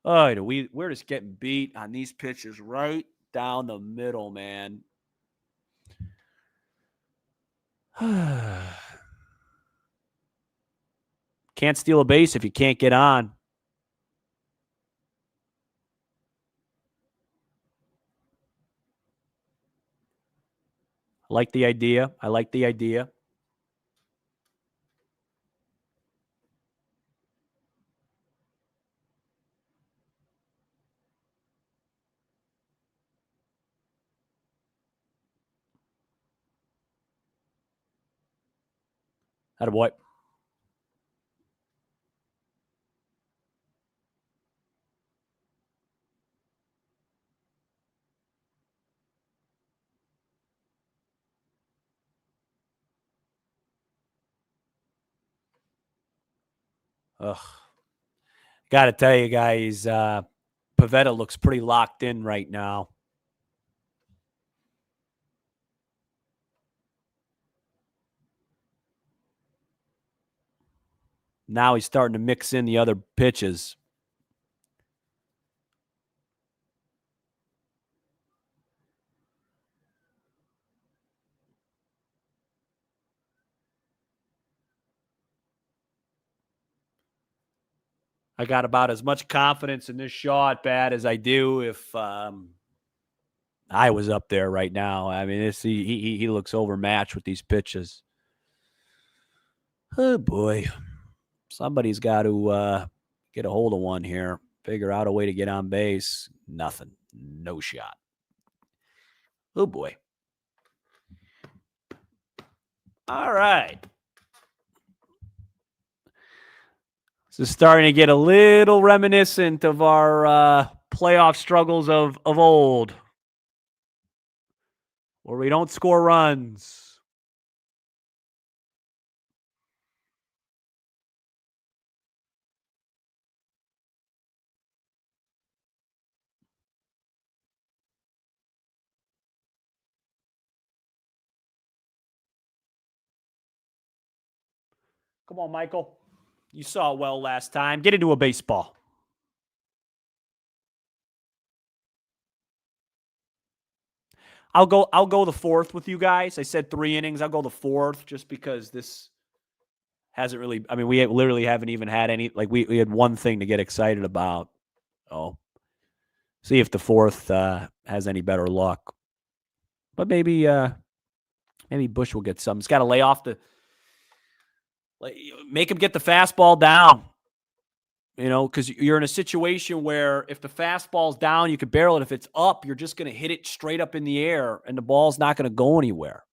Oh, we're just getting beat on these pitches right down the middle, man. Can't steal a base if you can't get on. I like the idea. Attaboy. Ugh. Got to tell you guys, Pavetta looks pretty locked in right now. Now he's starting to mix in the other pitches. I got about as much confidence in this Shaw at bat as I do if I was up there right now. I mean, he looks overmatched with these pitches. Oh boy, somebody's got to get a hold of one here. Figure out a way to get on base. Nothing. No shot. Oh boy. All right. This is starting to get a little reminiscent of our playoff struggles of old, where we don't score runs. Come on, Michael. You saw it well last time. Get into a baseball. I'll go the fourth with you guys. I said 3 innings. I'll go the fourth just because this hasn't really. I mean, we literally haven't even had any. Like we had one thing to get excited about. Oh, see if the fourth has any better luck. But maybe Bush will get some. It's got to lay off the. Make him get the fastball down. You know, because you're in a situation where if the fastball's down, you could barrel it. If it's up, you're just going to hit it straight up in the air, and the ball's not going to go anywhere.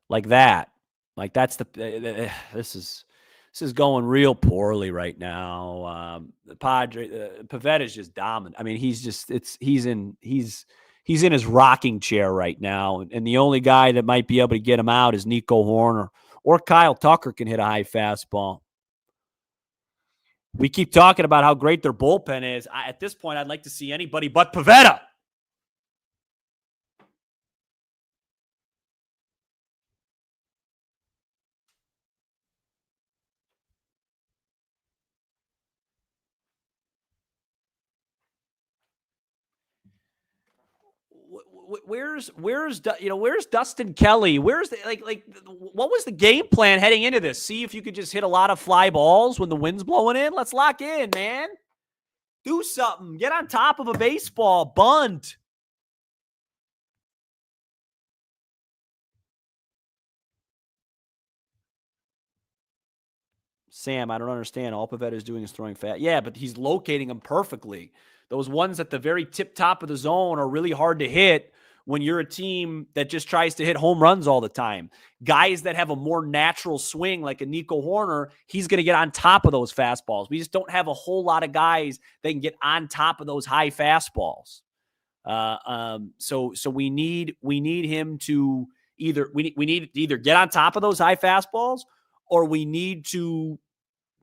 Like that. Like that's this is going real poorly right now. The Pavetta is just dominant. I mean, he's in his rocking chair right now, and the only guy that might be able to get him out is Nico Horner or Kyle Tucker can hit a high fastball. We keep talking about how great their bullpen is. At this point, I'd like to see anybody but Pavetta. Where's Dustin Kelly? Where's what was the game plan heading into this? See if you could just hit a lot of fly balls when the wind's blowing in. Let's lock in, man. Do something. Get on top of a baseball. Bunt. Sam, I don't understand. All Pavetta is doing is throwing fat. Yeah, but he's locating them perfectly. Those ones at the very tip top of the zone are really hard to hit when you're a team that just tries to hit home runs all the time. Guys that have a more natural swing, like a Nico Horner, he's going to get on top of those fastballs. We just don't have a whole lot of guys that can get on top of those high fastballs. So we need him to either we need to either get on top of those high fastballs, or we need to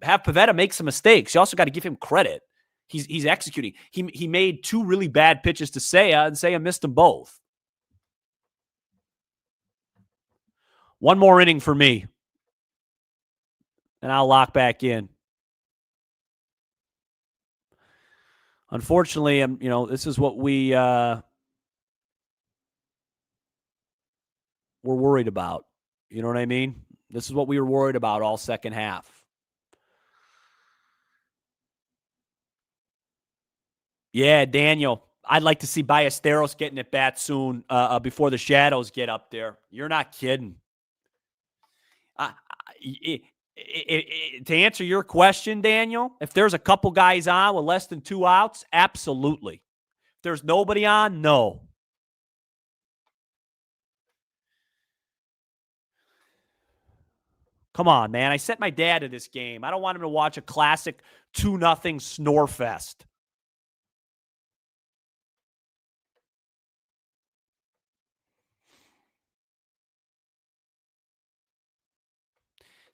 have Pavetta make some mistakes. You also got to give him credit. He's executing. He made 2 really bad pitches to Seiya, and Seiya missed them both. One more inning for me, and I'll lock back in. Unfortunately, this is what we're worried about. You know what I mean? This is what we were worried about all second half. Yeah, Daniel. I'd like to see Ballesteros getting at bat soon before the Shadows get up there. You're not kidding. To answer your question, Daniel, if there's a couple guys on with less than 2 outs, absolutely. If there's nobody on, no. Come on, man. I sent my dad to this game. I don't want him to watch a classic 2-0 snore fest.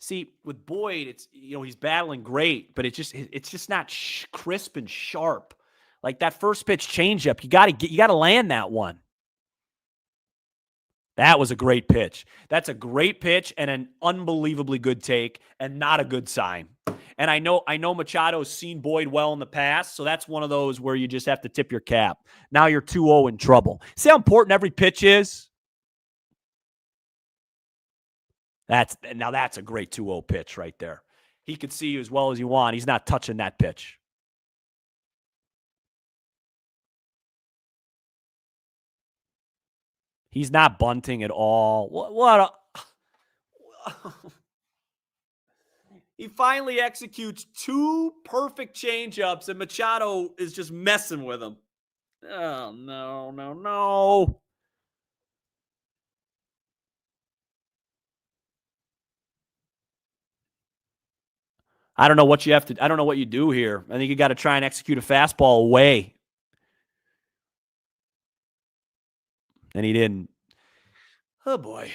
See, with Boyd, it's he's battling great, but it's just not crisp and sharp. Like that first pitch changeup, you got to land that one. That was a great pitch. That's a great pitch and an unbelievably good take, and not a good sign. And I know Machado's seen Boyd well in the past, so that's one of those where you just have to tip your cap. Now you're 2-0 in trouble. See how important every pitch is? That's a great 2-0 pitch right there. He could see you as well as you want. He's not touching that pitch. He's not bunting at all. What a He finally executes 2 perfect changeups, and Machado is just messing with him. Oh, no. I don't know what you do here. I think you got to try and execute a fastball away. And he didn't. Oh, boy.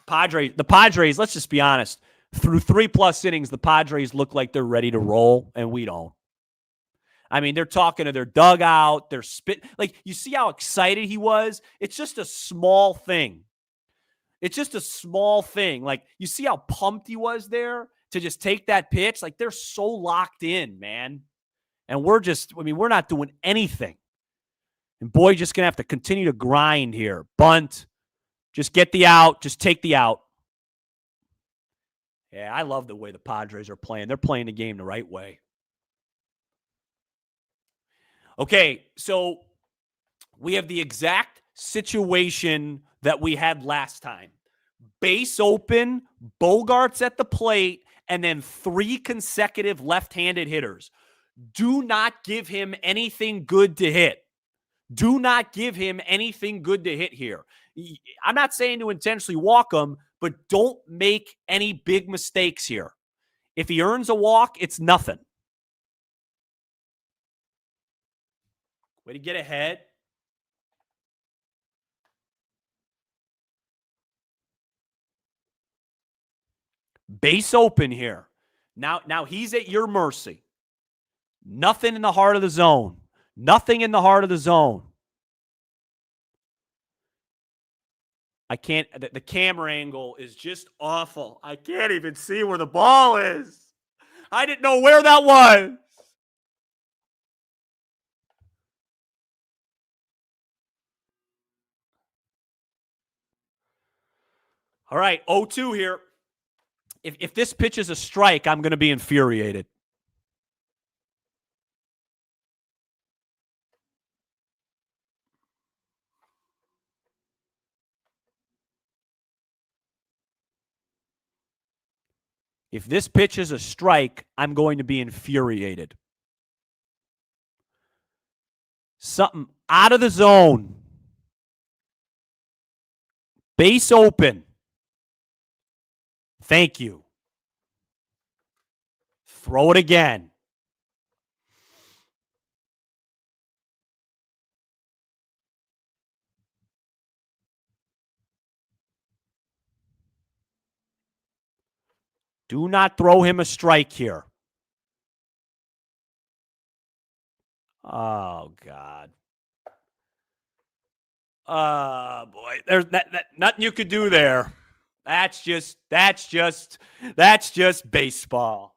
The Padres, let's just be honest. Through 3+ innings, the Padres look like they're ready to roll, and we don't. I mean, they're talking to their dugout. They're spit. Like, you see how excited he was? It's just a small thing. Like, you see how pumped he was there to just take that pitch? Like, they're so locked in, man. And we're not doing anything. And Boyd just going to have to continue to grind here. Bunt. Just get the out. Just take the out. Yeah, I love the way the Padres are playing. They're playing the game the right way. Okay, so we have the exact situation that we had last time. Base open, Bogarts at the plate, and then 3 consecutive left-handed hitters. Do not give him anything good to hit. Do not give him anything good to hit here. I'm not saying to intentionally walk him, but don't make any big mistakes here. If he earns a walk, it's nothing. Way to get ahead. Base open here. Now he's at your mercy. Nothing in the heart of the zone. Nothing in the heart of the zone. I can't. The camera angle is just awful. I can't even see where the ball is. I didn't know where that was. All right, 0-2 here. If this pitch is a strike, I'm going to be infuriated. If this pitch is a strike, I'm going to be infuriated. Something out of the zone. Base open. Thank you. Throw it again. Do not throw him a strike here. Oh, God. Oh, boy. There's nothing you could do there. That's just baseball.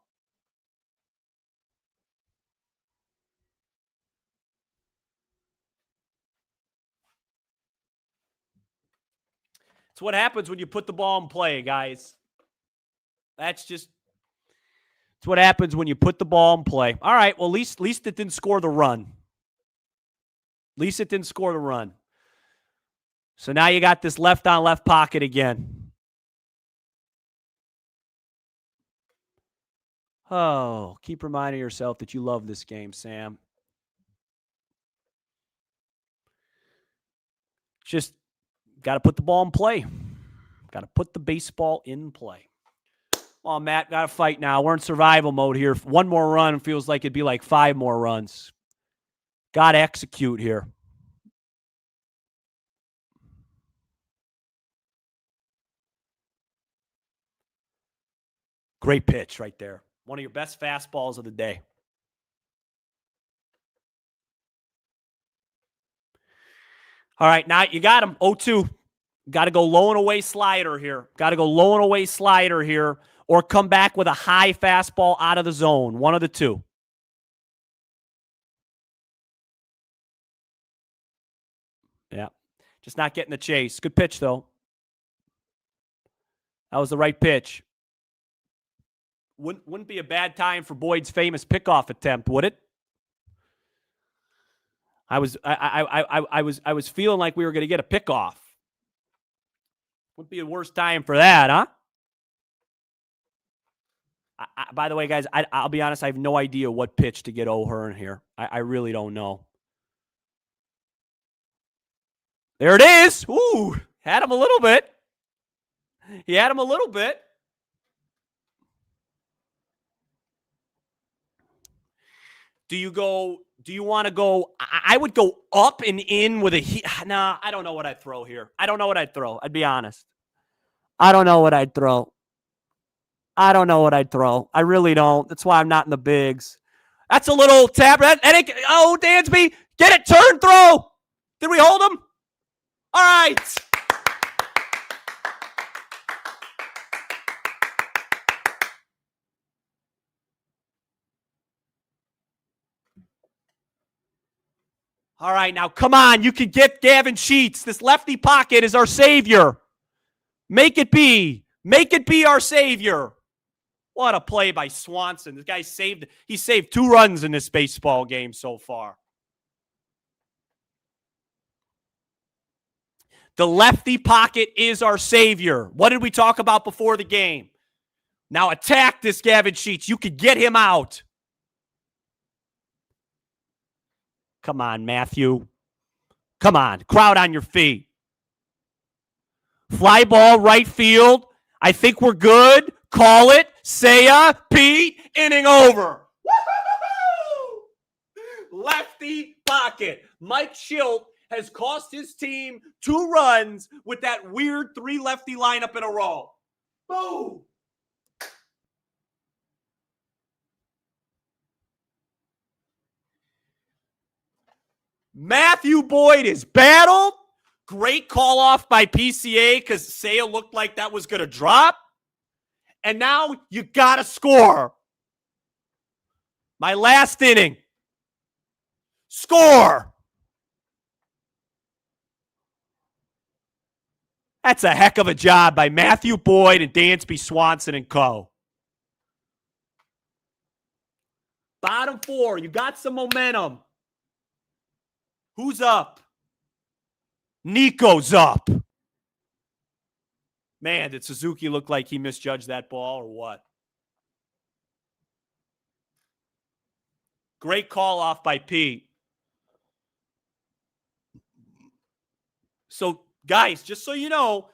It's what happens when you put the ball in play, guys. It's what happens when you put the ball in play. All right, well, at least it didn't score the run. So now you got this left-on-left pocket again. Oh, keep reminding yourself that you love this game, Sam. Just got to put the ball in play. Got to put the baseball in play. Oh, Matt, got to fight now. We're in survival mode here. One more run feels like it'd be like 5 more runs. Got to execute here. Great pitch right there. One of your best fastballs of the day. All right, now you got him. 0-2. Got to go low and away slider here. Or come back with a high fastball out of the zone. One of the two. Yeah. Just not getting the chase. Good pitch, though. That was the right pitch. Wouldn't be a bad time for Boyd's famous pickoff attempt, would it? I was feeling like we were going to get a pickoff. Wouldn't be the worst time for that, huh? By the way, guys, I'll be honest, I have no idea what pitch to get O'Hearn here. I really don't know. There it is. Ooh, had him a little bit. He had him a little bit. Do you want to go? I would go up and in with a nah, I don't know what I'd throw here. I'd be honest. I don't know what I'd throw. I really don't. That's why I'm not in the bigs. That's a little tap. Oh, Dansby, get it, turn, throw. Did we hold him? All right. All right, now come on. You can get Gavin Sheets. This lefty pocket is our savior. Make it be. Make it be our savior. What a play by Swanson. This guy saved 2 runs in this baseball game so far. The lefty pocket is our savior. What did we talk about before the game? Now attack this Gavin Sheets. You could get him out. Come on, Matthew. Come on. Crowd on your feet. Fly ball, right field. I think we're good. Call it. Saya, Pete, inning over. Woo-hoo-hoo! Lefty pocket. Mike Schilt has cost his team 2 runs with that weird 3 lefty lineup in a row. Boom. Matthew Boyd is battled. Great call off by PCA because Saya looked like that was going to drop. And now you got to score. My last inning. Score. That's a heck of a job by Matthew Boyd and Dansby Swanson and co. Bottom 4. You got some momentum. Who's up? Nico's up. Man, did Suzuki look like he misjudged that ball or what? Great call off by Pete. So, guys, just so you know,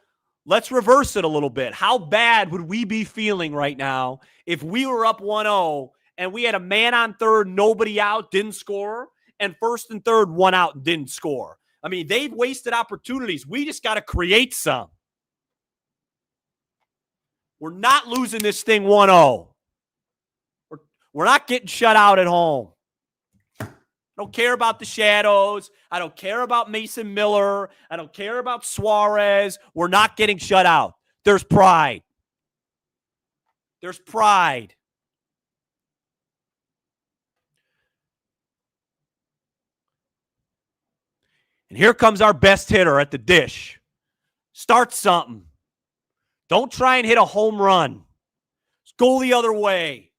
let's reverse it a little bit. How bad would we be feeling right now if we were up 1-0 and we had a man on third, nobody out, didn't score, and first and third, 1 out and didn't score? I mean, they've wasted opportunities. We just got to create some. We're not losing this thing 1-0. We're not getting shut out at home. I don't care about the Shadows. I don't care about Mason Miller. I don't care about Suarez. We're not getting shut out. There's pride. There's pride. And here comes our best hitter at the dish. Start something. Don't try and hit a home run. Let's go the other way.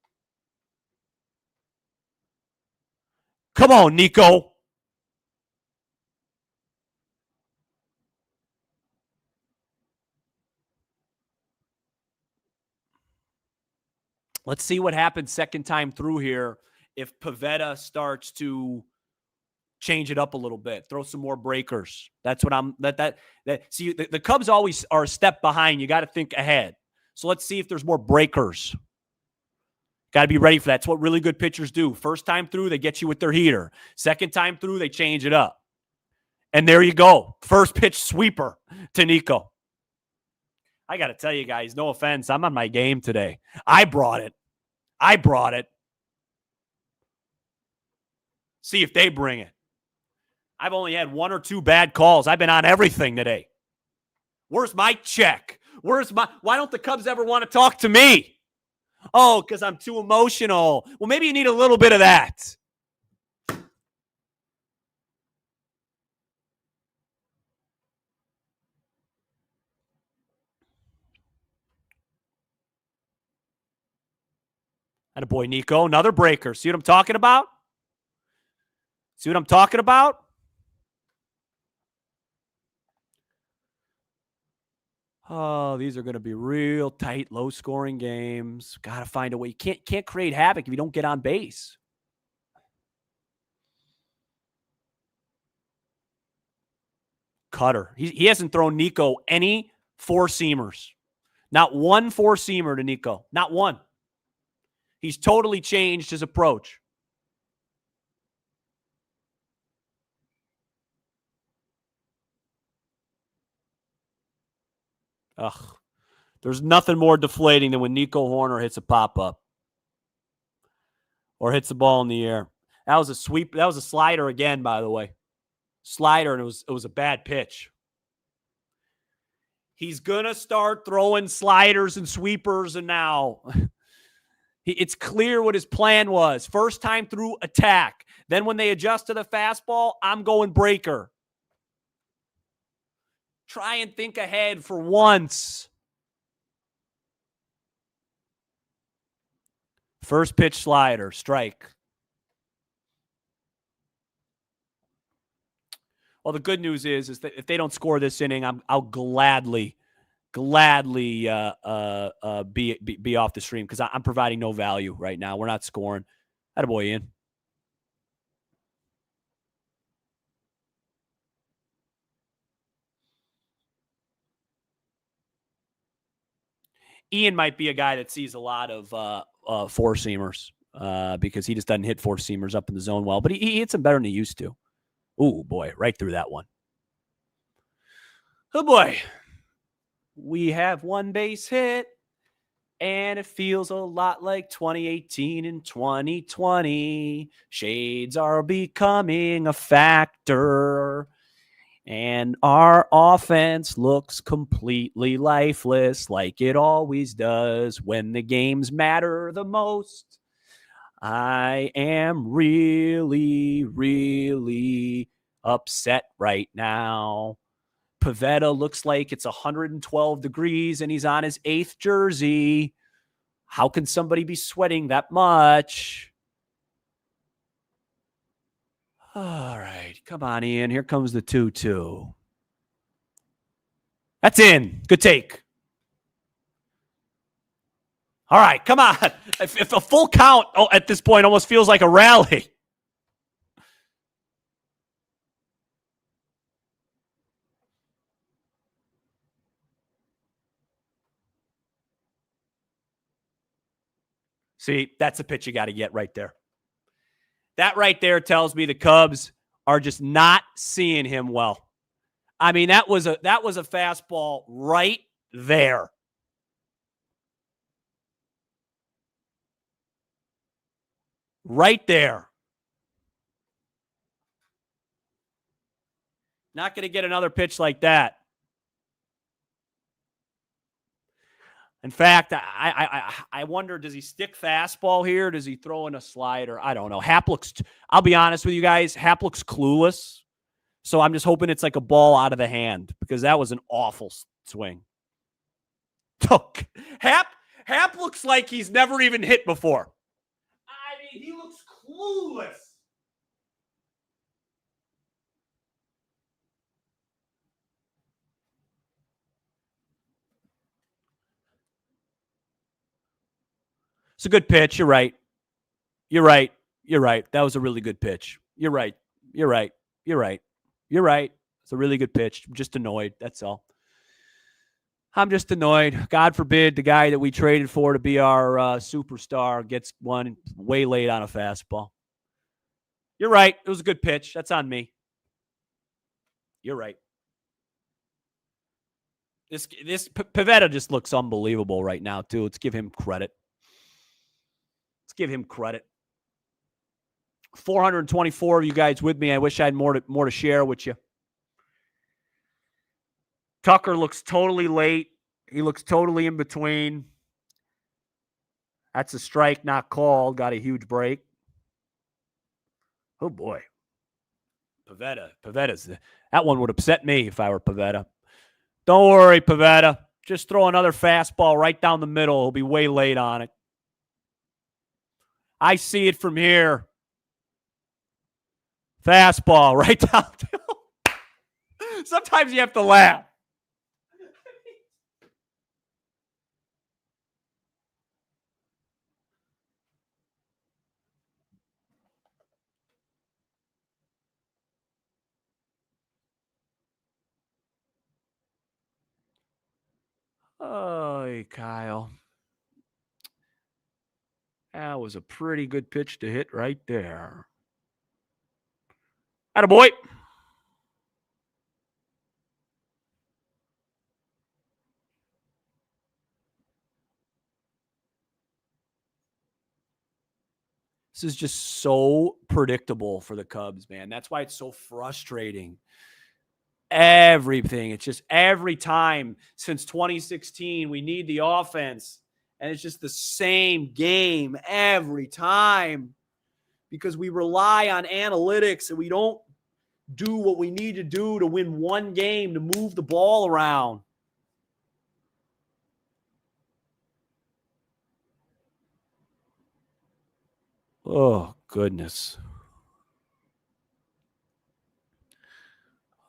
Come on, Nico. Let's see what happens second time through here if Pivetta starts to change it up a little bit, throw some more breakers. That's what I'm see, the Cubs always are a step behind. You got to think ahead. So let's see if there's more breakers. Got to be ready for that. That's what really good pitchers do. First time through, they get you with their heater. Second time through, they change it up. And there you go. First pitch sweeper to Nico. I got to tell you guys, no offense, I'm on my game today. I brought it. See if they bring it. I've only had 1 or 2 bad calls. I've been on everything today. Where's my check? Why don't the Cubs ever want to talk to me? Oh, because I'm too emotional. Well, maybe you need a little bit of that. Attaboy, Nico. Another breaker. See what I'm talking about? Oh, these are going to be real tight, low-scoring games. Got to find a way. You can't create havoc if you don't get on base. Cutter. He hasn't thrown Nico any four-seamers. Not one four-seamer to Nico. Not one. He's totally changed his approach. Ugh. There's nothing more deflating than when Nico Horner hits a pop-up or hits the ball in the air. That was a sweep. That was a slider again, by the way. Slider, and it was a bad pitch. He's going to start throwing sliders and sweepers, and now it's clear what his plan was. First time through, attack. Then when they adjust to the fastball, I'm going breaker. Try and think ahead for once. First pitch slider, strike. Well, the good news is that if they don't score this inning, I'll gladly be off the stream because I'm providing no value right now. We're not scoring. Attaboy, Ian. Ian might be a guy that sees a lot of four-seamers because he just doesn't hit four-seamers up in the zone well, but he hits them better than he used to. Ooh, boy, right through that one. Oh, boy. We have one base hit, and it feels a lot like 2018 and 2020. Shades are becoming a factor, and our offense looks completely lifeless like it always does when the games matter the most. I am really, really upset right now. Pavetta looks like it's 112 degrees and he's on his 8th jersey. How can somebody be sweating that much? All right. Come on, Ian. Here comes the 2-2. That's in. Good take. All right. Come on. If a full count at this point almost feels like a rally. See, that's the pitch you got to get right there. That right there tells me the Cubs are just not seeing him well. I mean, that was a fastball right there. Right there. Not going to get another pitch like that. In fact, I wonder, does he stick fastball here? Does he throw in a slider? I don't know. I'll be honest with you guys, Hap looks clueless. So I'm just hoping it's like a ball out of the hand because that was an awful swing. Hap looks like he's never even hit before. I mean, he looks clueless. It's a good pitch. You're right. That was a really good pitch. You're right. It's a really good pitch. I'm just annoyed. That's all. I'm just annoyed. God forbid the guy that we traded for to be our superstar gets one way late on a fastball. You're right. It was a good pitch. That's on me. You're right. This Pivetta just looks unbelievable right now, too. Let's give him credit. 424 of you guys with me. I wish I had more to share with you. Tucker looks totally late. He looks totally in between. That's a strike not called. Got a huge break. Oh, boy. Pavetta's that one would upset me if I were Pivetta. Don't worry, Pivetta. Just throw another fastball right down the middle. He'll be way late on it. I see it from here. Fastball right down. Sometimes you have to laugh. Oh, Kyle. That was a pretty good pitch to hit right there. Attaboy. This is just so predictable for the Cubs, man. That's why it's so frustrating. Everything. It's just every time since 2016, we need the offense. And it's just the same game every time because we rely on analytics and we don't do what we need to do to win one game, to move the ball around. Oh, goodness.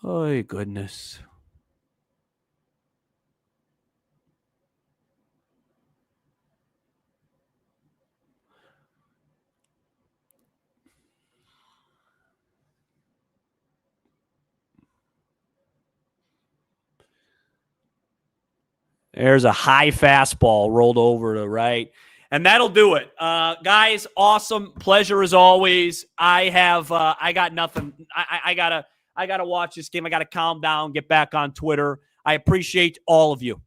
Oh, goodness. There's a high fastball rolled over to right. And that'll do it. Guys, awesome. Pleasure as always. I got nothing. I gotta watch this game. I gotta calm down, get back on Twitter. I appreciate all of you.